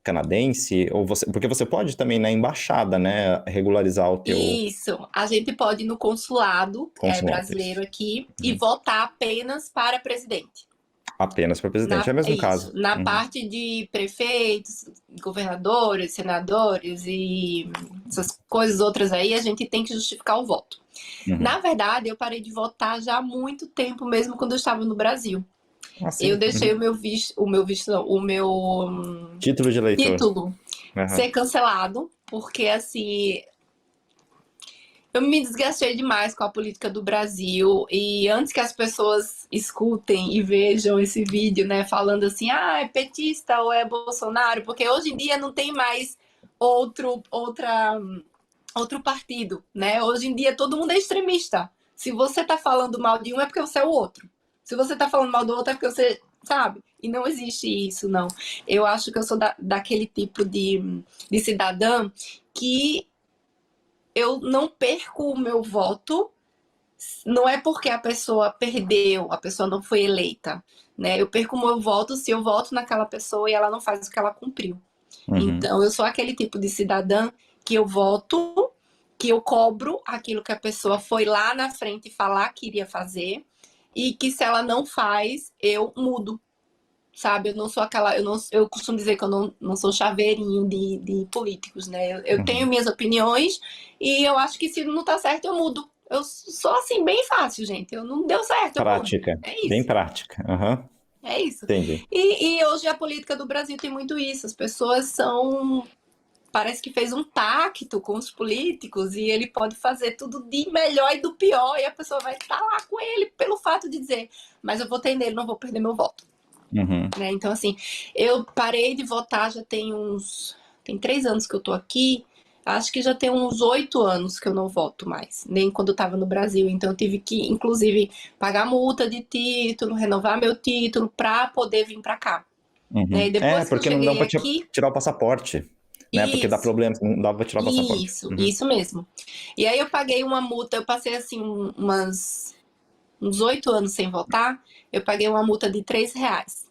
canadense, porque você pode também na embaixada, né, regularizar o teu
Isso, a gente pode ir no consulado
consulado.
brasileiro aqui e votar apenas para presidente.
Apenas para presidente, é o mesmo caso.
Na parte de prefeitos, governadores, senadores e essas coisas outras aí, a gente tem que justificar o voto. Na verdade, eu parei de votar já há muito tempo, mesmo quando eu estava no Brasil. Eu deixei o meu
título de eleitor
ser cancelado, porque assim, eu me desgastei demais com a política do Brasil e antes que as pessoas escutem e vejam esse vídeo, né, falando assim, é petista ou é Bolsonaro, porque hoje em dia não tem mais outro partido, né? Hoje em dia todo mundo é extremista. Se você tá falando mal de um é porque você é o outro. Se você tá falando mal do outro é porque você, sabe? E não existe isso, não. Eu acho que eu sou daquele tipo de cidadã que eu não perco o meu voto, não é porque a pessoa perdeu, a pessoa não foi eleita, né? Eu perco o meu voto se eu voto naquela pessoa e ela não faz o que ela cumpriu. Então, eu sou aquele tipo de cidadã que eu voto, que eu cobro aquilo que a pessoa foi lá na frente falar que iria fazer e que se ela não faz, eu mudo. Sabe, eu não sou aquela. Eu costumo dizer que eu não sou chaveirinho de políticos, né? Eu tenho minhas opiniões e eu acho que se não tá certo, eu mudo. Eu sou assim, bem fácil, gente. Eu não deu certo.
Prática.
É isso.
Bem prática.
É isso.
Entendi.
E hoje a política do Brasil tem muito isso. As pessoas são. Parece que fez um pacto com os políticos e ele pode fazer tudo de melhor e do pior, e a pessoa vai estar lá com ele pelo fato de dizer, mas eu votei nele, não vou perder meu voto. Né? Então, assim, eu parei de votar já tem 3 anos que eu tô aqui, acho que já tem uns 8 anos que eu não voto mais, nem quando eu tava no Brasil. Então eu tive que, inclusive, pagar multa de título, renovar meu título para poder vir para cá. Né? E depois
porque
que eu
não dá
cheguei
para
aqui...
tirar o passaporte, né? Porque dá problema, não dá para tirar o passaporte.
Isso mesmo. E aí eu paguei uma multa, eu passei assim uns 8 anos sem votar, eu paguei uma multa de R$3.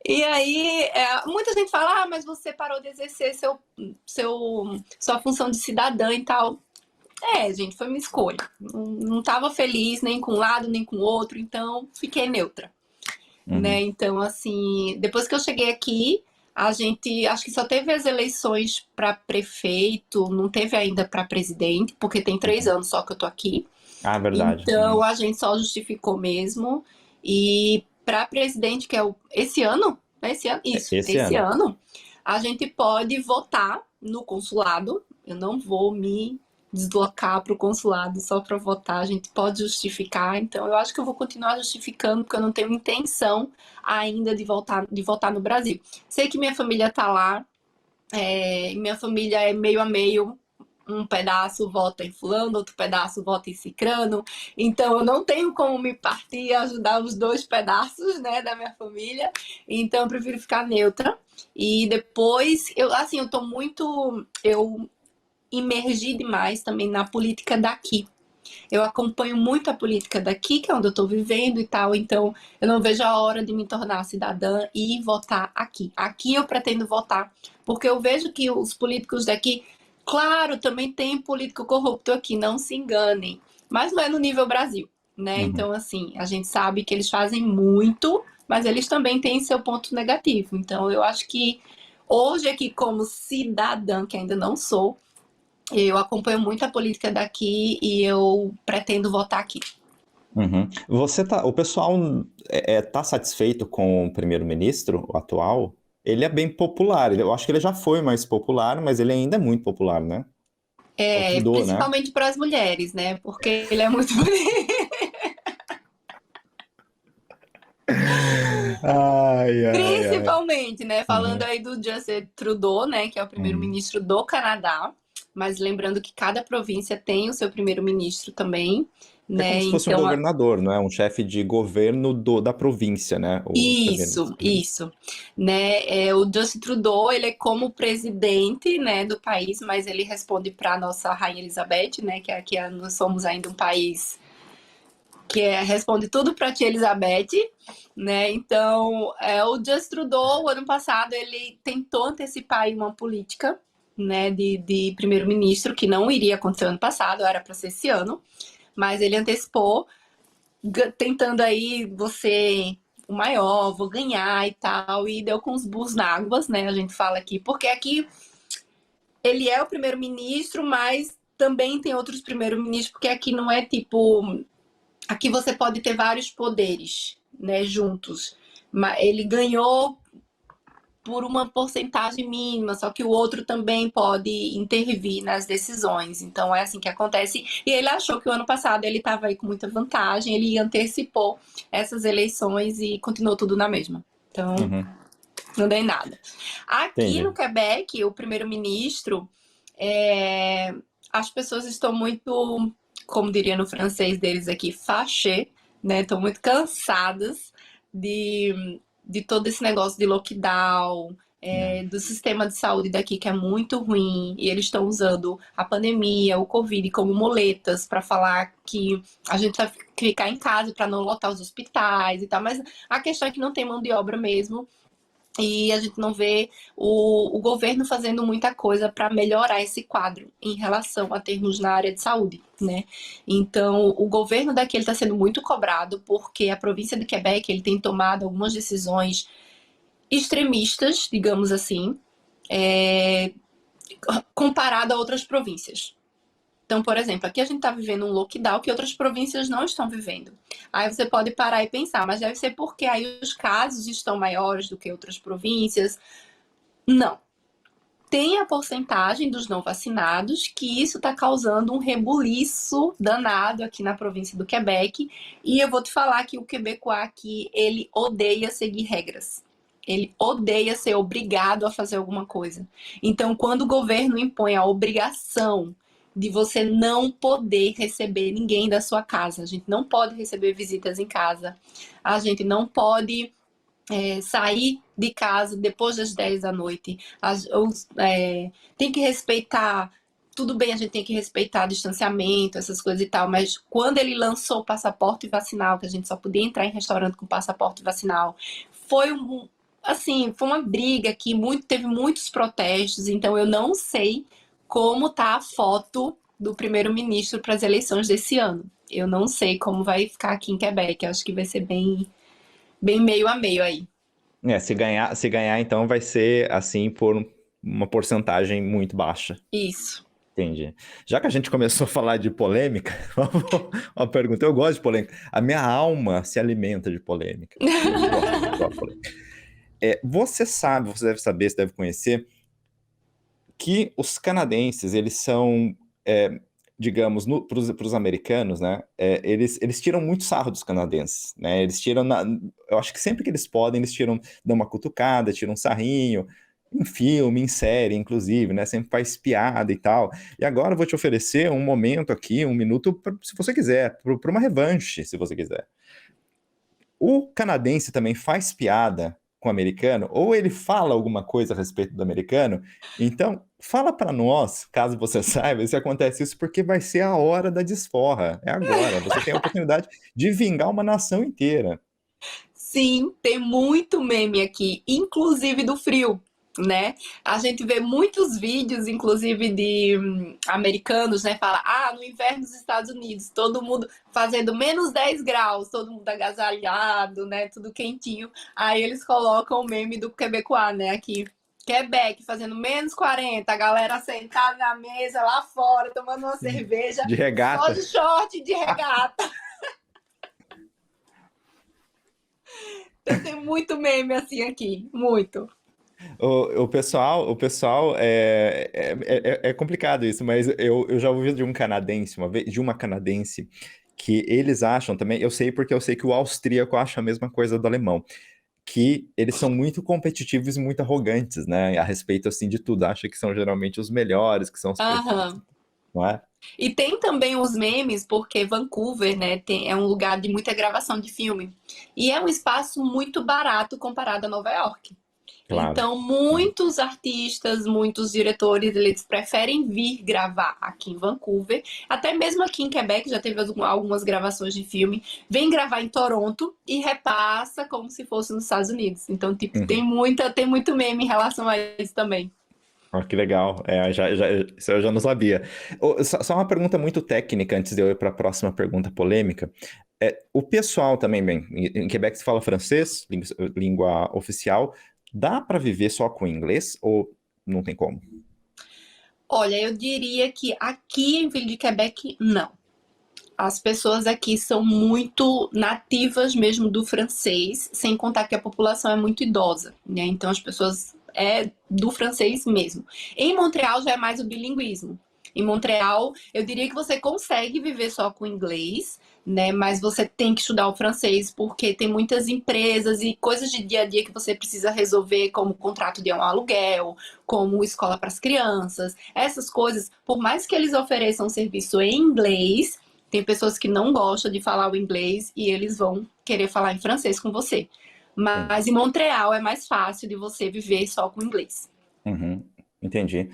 E aí, muita gente fala, mas você parou de exercer sua função de cidadã e tal. Gente, foi minha escolha. Não estava feliz nem com um lado, nem com o outro, então fiquei neutra. Né?
Uhum.
Então, assim, depois que eu cheguei aqui, a gente acho que só teve as eleições para prefeito, não teve ainda para presidente, porque tem 3 anos só que eu tô aqui.
Ah, verdade.
Então,
Uhum.
a gente só justificou mesmo. E para presidente, que é esse ano, é esse ano? Isso,
Esse
esse
ano.
ano, a gente pode votar no consulado. Eu não vou me deslocar para o consulado só para votar, a gente pode justificar. Então, eu acho que eu vou continuar justificando, porque eu não tenho intenção ainda de votar no Brasil. Sei que minha família está lá, minha família é meio a meio, um pedaço vota em fulano, outro pedaço vota em cicrano, então eu não tenho como me partir e ajudar os dois pedaços, né, da minha família, então eu prefiro ficar neutra. E depois, eu imergi demais também na política daqui. Eu acompanho muito a política daqui, que é onde eu estou vivendo e tal, então eu não vejo a hora de me tornar cidadã e votar aqui. Aqui eu pretendo votar, porque eu vejo que os políticos daqui, claro, também tem político corrupto aqui, não se enganem, mas não é no nível Brasil, né?
Uhum.
Então, assim, a gente sabe que eles fazem muito, mas eles também têm seu ponto negativo. Então, eu acho que hoje aqui, como cidadã, que ainda não sou, eu acompanho muito a política daqui e eu pretendo votar aqui.
Uhum. O pessoal tá satisfeito com o primeiro-ministro o atual? Ele é bem popular. Eu acho que ele já foi mais popular, mas ele ainda é muito popular, né? É o Trudeau, né?
Principalmente para as mulheres, né? Porque ele é muito
Ai, ai, ai.
Principalmente, né? Falando
Uhum.
aí do Justin Trudeau, né? Que é o
Uhum.
primeiro-ministro do Canadá. Mas lembrando que cada província tem o seu primeiro-ministro também,
É como
né?
se fosse um
Então,
governador, não é? Um chefe de governo da província, né? O
isso,
primeiro-ministro. Uhum.
isso, né? O Justin Trudeau, ele é como presidente, né, do país, mas ele responde para a nossa Rainha Elizabeth, né? Que aqui nós somos ainda um país que responde tudo para tia Elizabeth, né? Então, o Justin Trudeau, o ano passado, ele tentou antecipar aí uma política, né, de primeiro-ministro que não iria acontecer ano passado, era para ser esse ano, mas ele antecipou, tentando aí você o maior, vou ganhar e tal, e deu com os burros na águas, né? A gente fala aqui, porque aqui ele é o primeiro-ministro, mas também tem outros primeiros-ministros, porque aqui não é tipo. Aqui você pode ter vários poderes, né, juntos. Mas ele ganhou por uma porcentagem mínima, só que o outro também pode intervir nas decisões. Então é assim que acontece. E ele achou que o ano passado ele estava aí com muita vantagem, ele antecipou essas eleições e continuou tudo na mesma. Então,
Uhum.
não dei nada. Aqui no
Entendi.
Quebec, o primeiro-ministro, as pessoas estão muito, como diria no francês deles aqui, fâchées, né? Estão muito cansadas de todo esse negócio de lockdown,
É.
do sistema de saúde daqui que é muito ruim, e eles estão usando a pandemia, o Covid como muletas para falar que a gente vai ficar em casa para não lotar os hospitais e tal, mas a questão é que não tem mão de obra mesmo. E a gente não vê o governo fazendo muita coisa para melhorar esse quadro em relação a termos na área de saúde, né? Então, o governo daqui está sendo muito cobrado porque a província de Quebec ele tem tomado algumas decisões extremistas, digamos assim, comparado a outras províncias. Então, por exemplo, aqui a gente está vivendo um lockdown que outras províncias não estão vivendo. Aí você pode parar e pensar, mas deve ser porque aí os casos estão maiores do que outras províncias. Não. Tem a porcentagem dos não vacinados, que isso está causando um rebuliço danado aqui na província do Quebec. E eu vou te falar que o quebecois aqui, ele odeia seguir regras. Ele odeia ser obrigado a fazer alguma coisa. Então, quando o governo impõe a obrigação de você não poder receber ninguém da sua casa, a gente não pode receber visitas em casa, a gente não pode sair de casa depois das 10 da noite. Tem que respeitar. Tudo bem, a gente tem que respeitar distanciamento, essas coisas e tal, mas quando ele lançou o passaporte vacinal, que a gente só podia entrar em restaurante com passaporte vacinal, assim, foi uma briga aqui, teve muitos protestos, então eu não sei como tá a foto do primeiro-ministro para as eleições desse ano. Eu não sei como vai ficar aqui em Quebec. Eu acho que vai ser bem meio a meio aí.
Se ganhar, então vai ser assim por uma porcentagem muito baixa.
Isso.
Entendi. Já que a gente começou a falar de polêmica, uma pergunta. Eu gosto de polêmica. A minha alma se alimenta de polêmica. Eu gosto de polêmica. Você deve saber, você deve conhecer, que os canadenses, eles são, digamos, para os americanos, né? Eles tiram muito sarro dos canadenses, né? Eles tiram, eu acho que sempre que eles podem, eles dão uma cutucada, tiram um sarrinho, em filme, em série, inclusive, né? Sempre faz piada e tal. E agora eu vou te oferecer um momento aqui, um minuto, se você quiser, para uma revanche, se você quiser. O canadense também faz piada com o americano, ou ele fala alguma coisa a respeito do americano. Então, fala para nós, caso você saiba, se acontece isso, porque vai ser a hora da desforra. É agora. Você tem a oportunidade de vingar uma nação inteira.
Sim, tem muito meme aqui, inclusive do frio, né? A gente vê muitos vídeos, inclusive de americanos, né? Fala, no inverno dos Estados Unidos, todo mundo fazendo menos 10 graus, todo mundo agasalhado, né? Tudo quentinho. Aí eles colocam o meme do Quebecois, né? Aqui, Quebec, fazendo menos 40, a galera sentada na mesa lá fora, tomando uma cerveja,
De
só
regata.
de short e de regata. Então tem muito meme assim aqui, muito.
O pessoal é complicado isso, mas eu já ouvi de um canadense, de uma canadense, que eles acham também, eu sei porque eu sei que o austríaco acha a mesma coisa do alemão, que eles são muito competitivos e muito arrogantes, né, a respeito, assim, de tudo, acha que são geralmente os melhores, que são os perfeitos,
Aham.
não é?
E tem também os memes, porque Vancouver, né, é um lugar de muita gravação de filme. E é um espaço muito barato comparado a Nova York.
Claro.
Então, muitos artistas, muitos diretores, eles preferem vir gravar aqui em Vancouver. Até mesmo aqui em Quebec, já teve algumas gravações de filme. Vem gravar em Toronto e repassa como se fosse nos Estados Unidos. Então, tipo,
Uhum.
tem muito meme em relação a isso também.
Que legal. Isso eu já não sabia. Só uma pergunta muito técnica antes de eu ir para a próxima pergunta polêmica. O pessoal também, bem, em Quebec se fala francês, língua oficial. Dá para viver só com inglês ou não tem como?
Olha, eu diria que aqui em Ville de Quebec, não. As pessoas aqui são muito nativas mesmo do francês, sem contar que a população é muito idosa, né? Então as pessoas é do francês mesmo. Em Montreal já é mais o bilinguismo. Em Montreal, eu diria que você consegue viver só com inglês, né? Mas você tem que estudar o francês porque tem muitas empresas e coisas de dia a dia que você precisa resolver, como contrato de um aluguel, como escola para as crianças, essas coisas. Por mais que eles ofereçam serviço em inglês, tem pessoas que não gostam de falar o inglês e eles vão querer falar em francês com você.
Entendi.
Mas em Montreal é mais fácil de você viver só com inglês.
Uhum, entendi.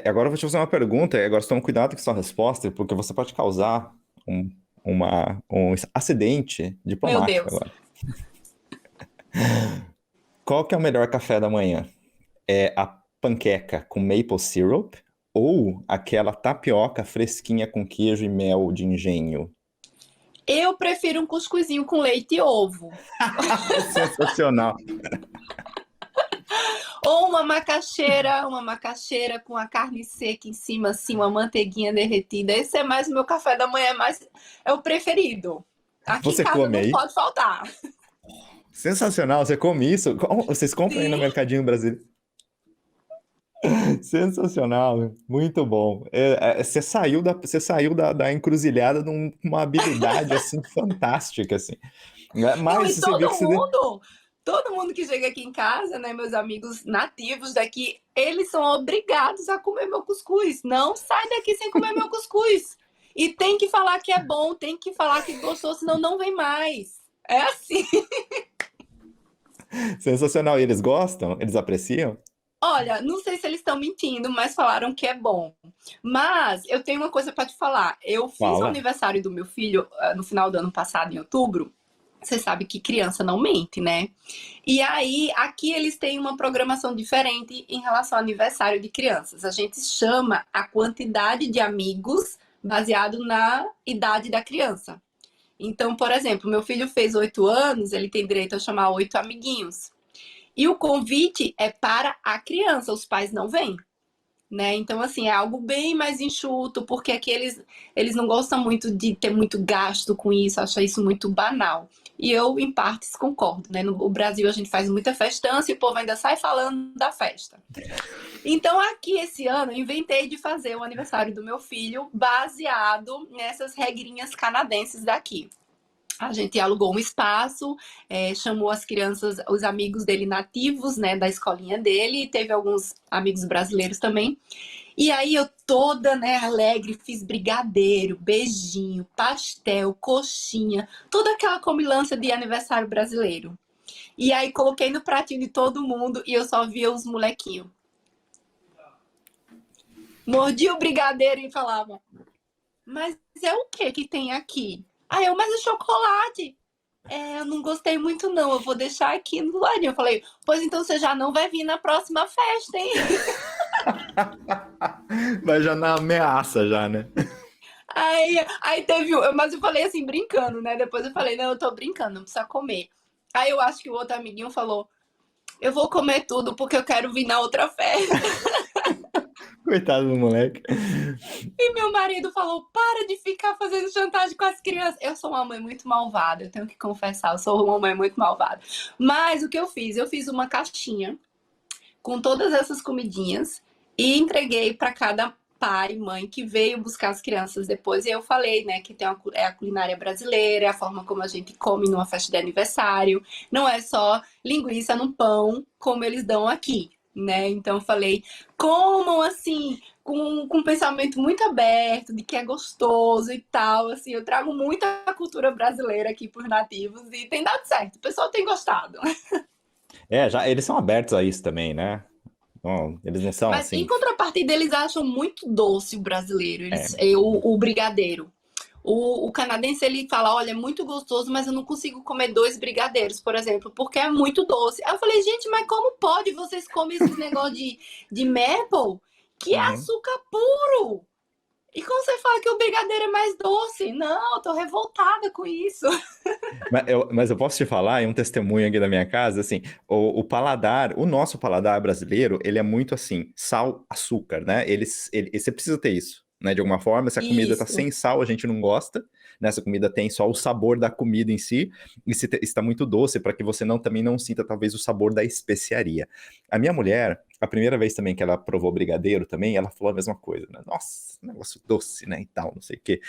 Agora eu vou te fazer uma pergunta, e agora tome cuidado com sua resposta, porque você pode causar um, um acidente
Meu
diplomático
Deus.
agora. Qual que é o melhor café da manhã? É a panqueca com maple syrup ou aquela tapioca fresquinha com queijo e mel de engenho?
Eu prefiro um cuscuzinho com leite e ovo.
Sensacional.
Ou uma macaxeira com a carne seca em cima, assim, uma manteiguinha derretida. Esse é mais o meu café da manhã, é o preferido. Aqui em
Você
casa
come
não
aí?
pode faltar.
Sensacional. Você come isso? Vocês compram aí no
Sim.
Mercadinho Brasileiro? Sensacional, muito bom. Você saiu da encruzilhada com uma habilidade assim fantástica, assim.
Não,
Mas
e
você vê que
todo mundo que chega aqui em casa, né, meus amigos nativos daqui, eles são obrigados a comer meu cuscuz. Não sai daqui sem comer meu cuscuz. E tem que falar que é bom, tem que falar que gostou, senão não vem mais. É assim.
sensacional. E eles gostam? Eles apreciam?
Olha, não sei se eles estão mentindo, mas falaram que é bom. Mas eu tenho uma coisa para te falar. Eu fiz o
Fala.
aniversário do meu filho no final do ano passado, em outubro. Você sabe que criança não mente, né? E aí, aqui eles têm uma programação diferente em relação ao aniversário de crianças. A gente chama a quantidade de amigos baseado na idade da criança. Então, por exemplo, meu filho fez 8 anos, ele tem direito a chamar 8 amiguinhos. E o convite é para a criança, os pais não vêm. Né? Então, assim, é algo bem mais enxuto, porque aqui eles não gostam muito de ter muito gasto com isso, acham isso muito banal. E eu, em partes, concordo, né? No Brasil, a gente faz muita festança e o povo ainda sai falando da festa. Então, aqui, esse ano, eu inventei de fazer o aniversário do meu filho baseado nessas regrinhas canadenses daqui. A gente alugou um espaço, chamou as crianças, os amigos dele nativos, né, da escolinha dele, e teve alguns amigos brasileiros também. E aí eu toda, né, alegre, fiz brigadeiro, beijinho, pastel, coxinha, toda aquela comilança de aniversário brasileiro. E aí coloquei no pratinho de todo mundo e eu só via os molequinhos. Mordia o brigadeiro e falava, mas é o que tem aqui? Aí eu, mas é chocolate. Eu não gostei muito não, eu vou deixar aqui no ladinho. Eu falei, pois então você já não vai vir na próxima festa, hein?
Vai já na ameaça, já, né?
Aí teve, mas eu falei assim, brincando, né? Depois eu falei, não, eu tô brincando, não precisa comer. Aí eu acho que o outro amiguinho falou, eu vou comer tudo porque eu quero vir na outra festa.
Coitado do moleque.
E meu marido falou, para de ficar fazendo chantagem com as crianças. Eu sou uma mãe muito malvada, eu tenho que confessar, eu sou uma mãe muito malvada. Mas o que eu fiz? Eu fiz uma caixinha com todas essas comidinhas e entreguei para cada pai e mãe que veio buscar as crianças depois. E eu falei, né, que tem a culinária brasileira, é a forma como a gente come numa festa de aniversário. Não é só linguiça no pão, como eles dão aqui, né? Então eu falei, comam assim, com um pensamento muito aberto, de que é gostoso e tal. Assim, eu trago muita cultura brasileira aqui por nativos e tem dado certo. O pessoal tem gostado.
Já eles são abertos a isso também, né? Bom, eles não são
Mas em
assim.
contrapartida, eles acham muito doce o brasileiro,
É,
o brigadeiro. O canadense ele fala: olha, é muito gostoso, mas eu não consigo comer 2 brigadeiros, por exemplo, porque é muito doce. Aí eu falei: gente, mas como pode vocês comem esses negócios de maple, que é
uhum.
açúcar puro? E como você fala que o brigadeiro é mais doce? Não, eu tô revoltada com isso.
Mas eu posso te falar, em um testemunho aqui da minha casa, assim, o paladar, o nosso paladar brasileiro, ele é muito assim, sal, açúcar, né? Você precisa ter isso, né? De alguma forma, se a comida tá
Isso.
sem sal, a gente não gosta, né? Essa comida tem só o sabor da comida em si, e se está muito doce, para que você também não sinta, talvez, o sabor da especiaria. A minha mulher, a primeira vez também que ela provou brigadeiro também, ela falou a mesma coisa, né? Nossa, negócio doce, né? E tal, não sei o quê.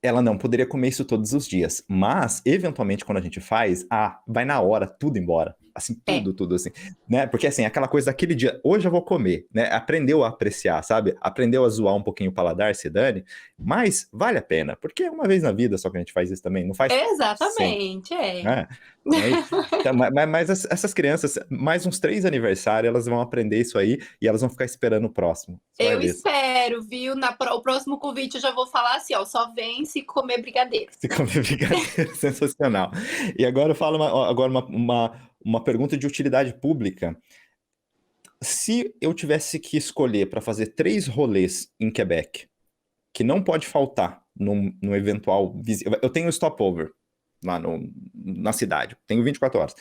Ela não poderia comer isso todos os dias, mas eventualmente quando a gente faz, vai na hora tudo embora, assim,
É.
tudo assim, né? Porque assim, aquela coisa daquele dia, hoje eu vou comer, né? Aprendeu a apreciar, sabe? Aprendeu a zoar um pouquinho o paladar, se dane, mas vale a pena, porque é uma vez na vida só que a gente faz isso também, não faz sempre,
Exatamente, é.
né? Então, mas essas crianças, mais uns 3 aniversários, elas vão aprender isso aí e elas vão ficar esperando o próximo. Você vai
Eu
ver.
espero, viu? O próximo convite eu já vou falar assim, ó, só vem se comer brigadeiro.
Se comer brigadeiro, sensacional. E agora fala uma pergunta de utilidade pública. Se eu tivesse que escolher para fazer 3 rolês em Quebec, que não pode faltar num eventual visita. Eu tenho um stopover lá na cidade, tenho 24 horas.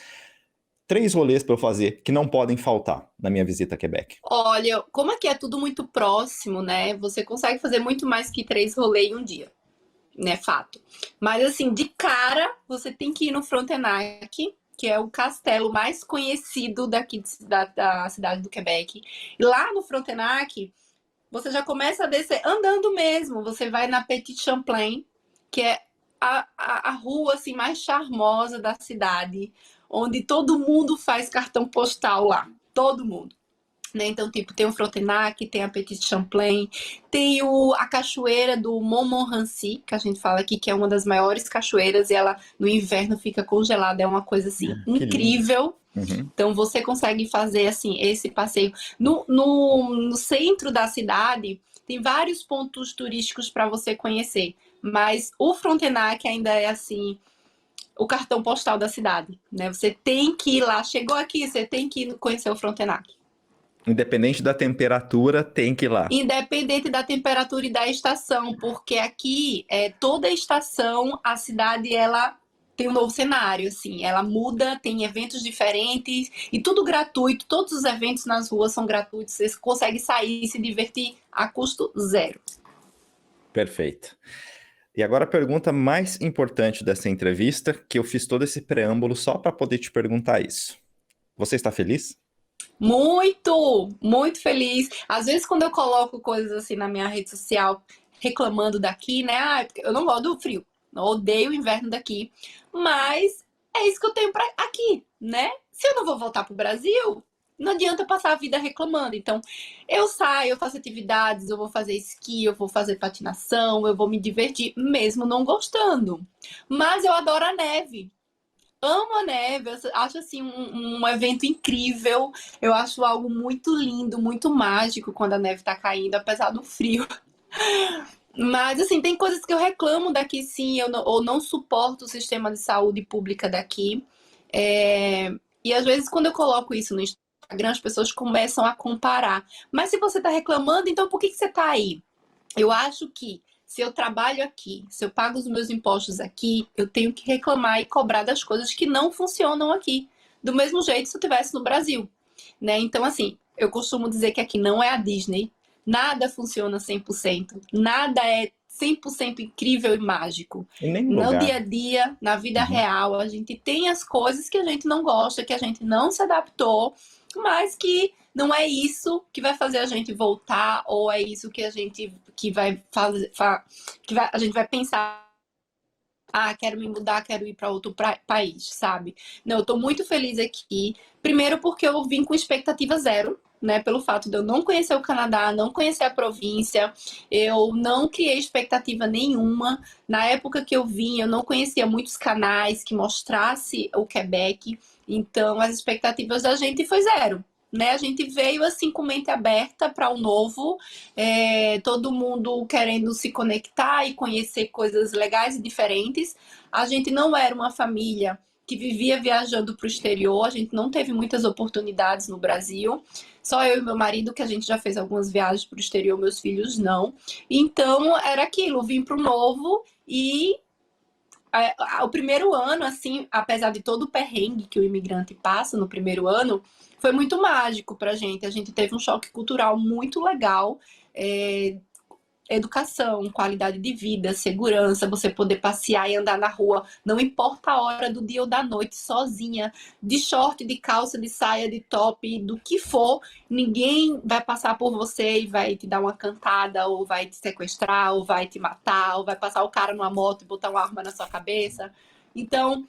3 rolês para eu fazer que não podem faltar na minha visita a Quebec.
Olha, como aqui é tudo muito próximo, né? Você consegue fazer muito mais que 3 rolês em um dia, né? Fato. Mas assim, de cara, você tem que ir no Frontenac, que é o castelo mais conhecido daqui da cidade do Quebec. E lá no Frontenac, você já começa a descer andando mesmo. Você vai na Petite Champlain, que é a rua assim, mais charmosa da cidade, onde todo mundo faz cartão postal lá. Todo mundo. Né? Então, tipo, tem o Frontenac, tem a Petite Champlain, tem a cachoeira do Montmorency, que a gente fala aqui, que é uma das maiores cachoeiras, e ela no inverno fica congelada, é uma coisa assim
Que lindo.
incrível.
Uhum.
Então você consegue fazer assim esse passeio. No centro da cidade tem vários pontos turísticos para você conhecer, mas o Frontenac ainda é assim o cartão postal da cidade, né? Você tem que ir lá, chegou aqui, você tem que ir conhecer o Frontenac.
Independente da temperatura, tem que ir lá.
Independente da temperatura e da estação, porque aqui, toda estação, a cidade, ela tem um novo cenário, assim, ela muda, tem eventos diferentes, e tudo gratuito, todos os eventos nas ruas são gratuitos, você consegue sair e se divertir a custo zero.
Perfeito. E agora a pergunta mais importante dessa entrevista, que eu fiz todo esse preâmbulo só para poder te perguntar isso. Você está feliz?
Muito, muito feliz. Às vezes, quando eu coloco coisas assim na minha rede social, reclamando daqui, né? Eu não gosto do frio, eu odeio o inverno daqui, mas é isso que eu tenho para aqui, né? Se eu não vou voltar pro Brasil, não adianta passar a vida reclamando. Então, eu saio, eu faço atividades, eu vou fazer esqui, eu vou fazer patinação, eu vou me divertir, mesmo não gostando. Mas eu adoro a neve. Amo a neve, eu acho assim um evento incrível. Eu acho algo muito lindo, muito mágico quando a neve tá caindo, apesar do frio. Mas assim, tem coisas que eu reclamo daqui sim, ou não suporto o sistema de saúde pública daqui. E às vezes quando eu coloco isso no Instagram, as pessoas começam a comparar. Mas se você tá reclamando, então por que você tá aí? Eu acho que se eu trabalho aqui, se eu pago os meus impostos aqui, eu tenho que reclamar e cobrar das coisas que não funcionam aqui. Do mesmo jeito se eu estivesse no Brasil, né? Então, assim, eu costumo dizer que aqui não é a Disney. Nada funciona 100%. Nada é 100% incrível e mágico.
Em nenhum
No
lugar.
dia a dia, na vida real, a gente tem as coisas que a gente não gosta, que a gente não se adaptou, mas que não é isso que vai fazer a gente voltar, ou é isso que a gente que vai fazer, a gente vai pensar, quero me mudar, quero ir para outro país, sabe? Não, eu tô muito feliz aqui. Primeiro porque eu vim com expectativa zero, né? Pelo fato de eu não conhecer o Canadá, não conhecer a província, eu não criei expectativa nenhuma. Na época que eu vim, eu não conhecia muitos canais que mostrasse o Quebec, então as expectativas da gente foi zero. Né? A gente veio assim com mente aberta para o novo, todo mundo querendo se conectar e conhecer coisas legais e diferentes. A gente não era uma família que vivia viajando para o exterior, a gente não teve muitas oportunidades no Brasil. Só eu e meu marido, que a gente já fez algumas viagens para o exterior, meus filhos não. Então era aquilo, vim para o novo e o primeiro ano, assim, apesar de todo o perrengue que o imigrante passa no primeiro ano, foi muito mágico pra gente. A gente teve um choque cultural muito legal. Educação, qualidade de vida, segurança, você poder passear e andar na rua, não importa a hora do dia ou da noite, sozinha, de short, de calça, de saia, de top, do que for, ninguém vai passar por você e vai te dar uma cantada, ou vai te sequestrar, ou vai te matar, ou vai passar o cara numa moto e botar uma arma na sua cabeça. Então,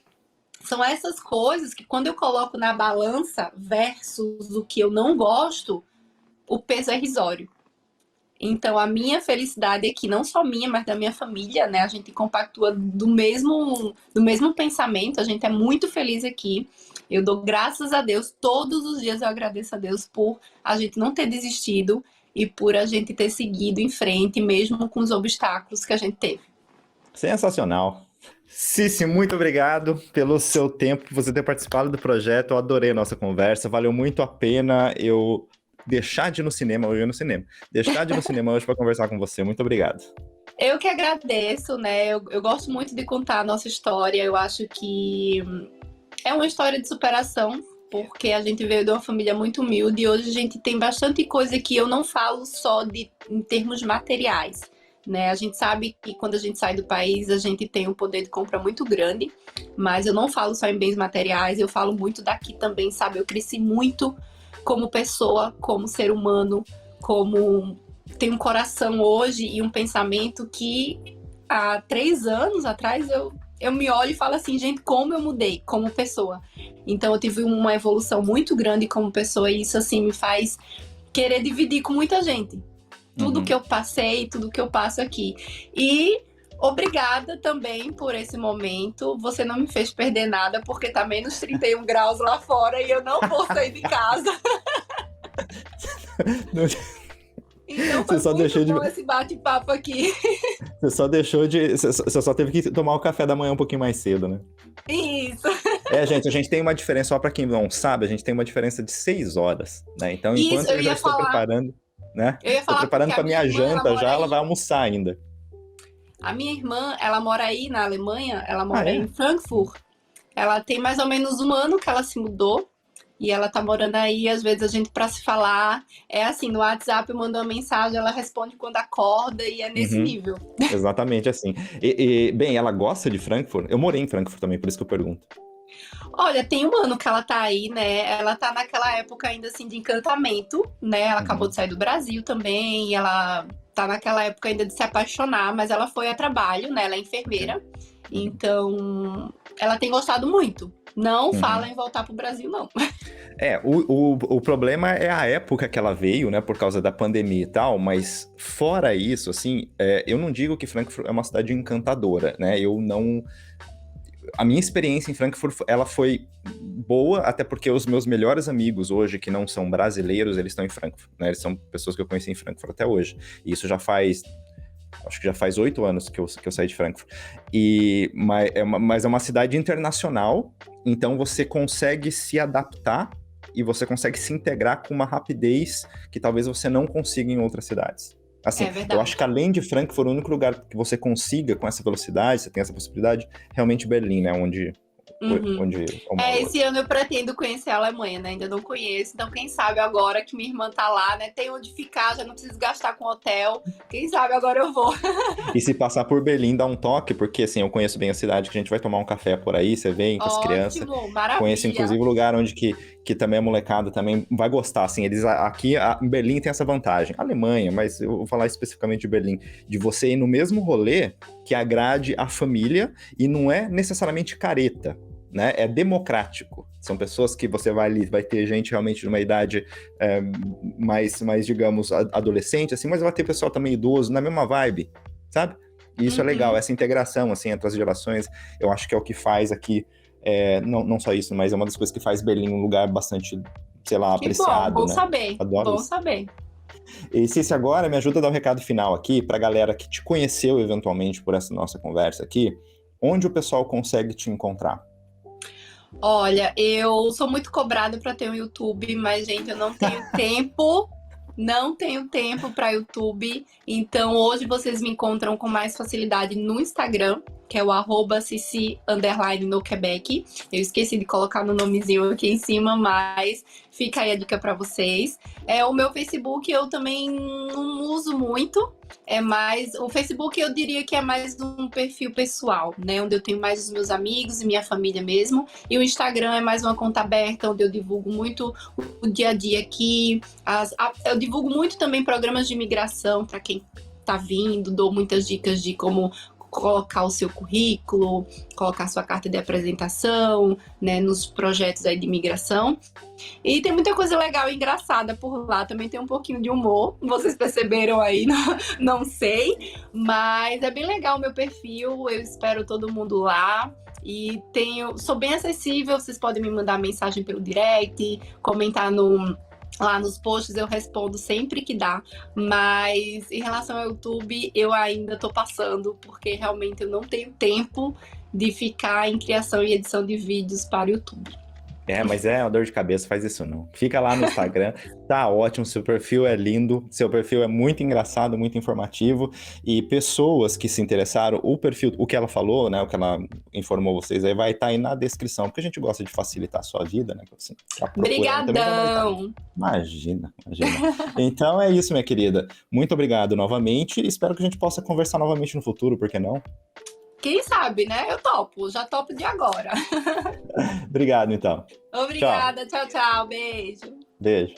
são essas coisas que quando eu coloco na balança versus o que eu não gosto, o peso é irrisório. Então, a minha felicidade aqui, não só minha, mas da minha família, né? A gente compactua do mesmo pensamento, a gente é muito feliz aqui. Eu dou graças a Deus, todos os dias eu agradeço a Deus por a gente não ter desistido e por a gente ter seguido em frente, mesmo com os obstáculos que a gente teve.
Sensacional. Cici, muito obrigado pelo seu tempo, por você ter participado do projeto. Eu adorei a nossa conversa, valeu muito a pena eu deixar de ir no cinema hoje para conversar com você. Muito obrigado.
Eu que agradeço, né? Eu gosto muito de contar a nossa história. Eu acho que é uma história de superação, porque a gente veio de uma família muito humilde e hoje a gente tem bastante coisa que eu não falo só em termos materiais, né? A gente sabe que quando a gente sai do país, a gente tem um poder de compra muito grande, mas eu não falo só em bens materiais, eu falo muito daqui também, sabe? Eu cresci muito como pessoa, como ser humano, como tenho um coração hoje e um pensamento que há 3 anos atrás eu me olho e falo assim, gente, como eu mudei como pessoa. Então eu tive uma evolução muito grande como pessoa e isso assim me faz querer dividir com muita gente. Tudo que eu passei, tudo que eu passo aqui. E obrigada também por esse momento. Você não me fez perder nada, porque tá menos 31 graus lá fora e eu não vou sair de casa. Então
Você
foi
só
muito
deixou de.
bom esse bate-papo aqui.
Você só deixou de. Você só teve que tomar o café da manhã um pouquinho mais cedo, né?
Isso.
Gente, a gente tem uma diferença, só para quem não sabe, a gente tem uma diferença de 6 horas, né? Então,
Isso,
enquanto eu já estou preparando, né?
eu ia
Estou
falar porque
preparando
a
para
minha
minha
irmã, ela
janta
mora
já, ela
aí.
vai almoçar ainda.
A minha irmã, ela mora aí na Alemanha, ela
Ah,
mora
é?
em Frankfurt. Ela tem mais ou menos um ano que ela se mudou. E ela tá morando aí, às vezes a gente pra se falar, é assim, no WhatsApp eu mando uma mensagem, ela responde quando acorda e é nesse
Uhum,
nível.
exatamente assim. Bem, ela gosta de Frankfurt? Eu morei em Frankfurt também, por isso que eu pergunto.
Olha, tem um ano que ela tá aí, né? Ela tá naquela época ainda assim de encantamento, né? Ela acabou
Uhum.
de sair do Brasil também, e ela tá naquela época ainda de se apaixonar, mas ela foi a trabalho, né? Ela é
Ok.
enfermeira,
Uhum.
então ela tem gostado muito. Não fala
Uhum.
em voltar pro Brasil, não.
O problema é a época que ela veio, né, por causa da pandemia e tal, mas fora isso, assim, eu não digo que Frankfurt é uma cidade encantadora, né, eu não... A minha experiência em Frankfurt, ela foi boa, até porque os meus melhores amigos hoje, que não são brasileiros, eles estão em Frankfurt, né, eles são pessoas que eu conheci em Frankfurt até hoje, e isso já faz... Acho que já faz 8 anos que eu saí de Frankfurt. Mas é uma cidade internacional, então você consegue se adaptar e você consegue se integrar com uma rapidez que talvez você não consiga em outras cidades. Assim,
É
eu acho que
verdade.
além de Frankfurt, o único lugar que você consiga com essa velocidade, você tem essa possibilidade, realmente Berlim, né?
Uhum.
Onde eu moro
Esse
hoje.
ano eu pretendo conhecer a Alemanha, né? Ainda não conheço, então quem sabe agora que minha irmã tá lá, né? Tem onde ficar, já não preciso gastar com hotel. Quem sabe agora eu vou.
E se passar por Berlim, dá um toque, porque assim, eu conheço bem a cidade, que a gente vai tomar um café por aí, você vem com as crianças.
Ótimo,
Conheço
maravilha.
inclusive o lugar onde que também a molecada também vai gostar, assim, em Berlim tem essa vantagem, Alemanha, mas eu vou falar especificamente de Berlim, de você ir no mesmo rolê que agrade a família e não é necessariamente careta, né? É democrático. São pessoas que você vai ter gente realmente de uma idade mais, digamos, adolescente, assim, mas vai ter pessoal também idoso, na mesma vibe, sabe? E isso é legal,
Uhum.
essa integração, assim, entre as gerações, eu acho que é o que faz aqui, não só isso, mas é uma das coisas que faz Berlim um lugar bastante, sei lá,
Que bom,
apreciado,
bom
né?
saber,
Adoro
bom
isso.
saber.
E Cici, agora me ajuda a dar um recado final aqui pra galera que te conheceu eventualmente por essa nossa conversa aqui, onde o pessoal consegue te encontrar?
Olha, eu sou muito cobrada para ter um YouTube, mas, gente, eu não tenho tempo para YouTube. Então, hoje vocês me encontram com mais facilidade no Instagram, que é o @cici_no Quebec. Eu esqueci de colocar no nomezinho aqui em cima, mas fica aí a dica para vocês. O meu Facebook eu também não uso muito. É mais o Facebook, eu diria que é mais um perfil pessoal, né? Onde eu tenho mais os meus amigos e minha família mesmo. E o Instagram é mais uma conta aberta, onde eu divulgo muito o dia a dia aqui. Eu divulgo muito também programas de imigração para quem está vindo, dou muitas dicas de como colocar o seu currículo, colocar sua carta de apresentação, né, nos projetos aí de imigração. E tem muita coisa legal e engraçada por lá. Também tem um pouquinho de humor. Vocês perceberam aí? Não sei. Mas é bem legal o meu perfil. Eu espero todo mundo lá. E sou bem acessível. Vocês podem me mandar mensagem pelo direct, comentar lá nos posts, eu respondo sempre que dá. Mas em relação ao YouTube, eu ainda tô passando, porque realmente eu não tenho tempo de ficar em criação e edição de vídeos para o YouTube.
Mas é uma dor de cabeça, faz isso não. Fica lá no Instagram, tá ótimo, seu perfil é lindo, seu perfil é muito engraçado, muito informativo, e pessoas que se interessaram, o perfil, o que ela falou, né, o que ela informou vocês aí, vai estar aí na descrição, porque a gente gosta de facilitar a sua vida, né, assim, tá procurando também já vai estar.
Brigadão!
Imagina. Então é isso, minha querida. Muito obrigado novamente, espero que a gente possa conversar novamente no futuro, por que não?
Quem sabe, né? Eu topo, já topo de agora.
Obrigado, então. Tchau.
Obrigada, tchau, tchau, beijo.
Beijo.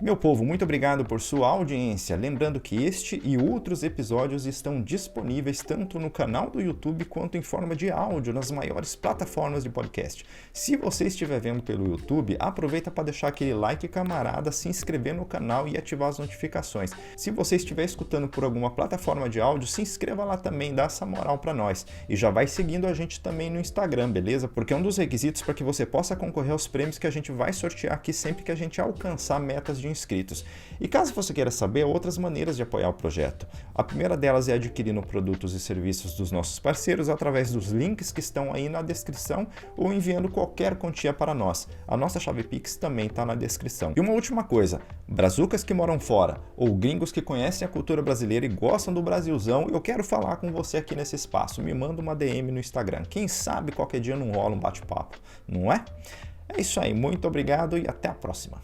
Meu povo, muito obrigado por sua audiência. Lembrando que este e outros episódios estão disponíveis tanto no canal do YouTube quanto em forma de áudio nas maiores plataformas de podcast. Se você estiver vendo pelo YouTube, aproveita para deixar aquele like camarada, se inscrever no canal e ativar as notificações. Se você estiver escutando por alguma plataforma de áudio, se inscreva lá também, dá essa moral para nós. E já vai seguindo a gente também no Instagram, beleza? Porque é um dos requisitos para que você possa concorrer aos prêmios que a gente vai sortear aqui sempre que a gente alcançar metas de inscritos. E caso você queira saber outras maneiras de apoiar o projeto, a primeira delas é adquirindo produtos e serviços dos nossos parceiros através dos links que estão aí na descrição ou enviando qualquer quantia para nós. A nossa chave Pix também está na descrição. E uma última coisa, brazucas que moram fora ou gringos que conhecem a cultura brasileira e gostam do Brasilzão, eu quero falar com você aqui nesse espaço. Me manda uma DM no Instagram. Quem sabe qualquer dia não rola um bate-papo, não é? É isso aí, muito obrigado e até a próxima.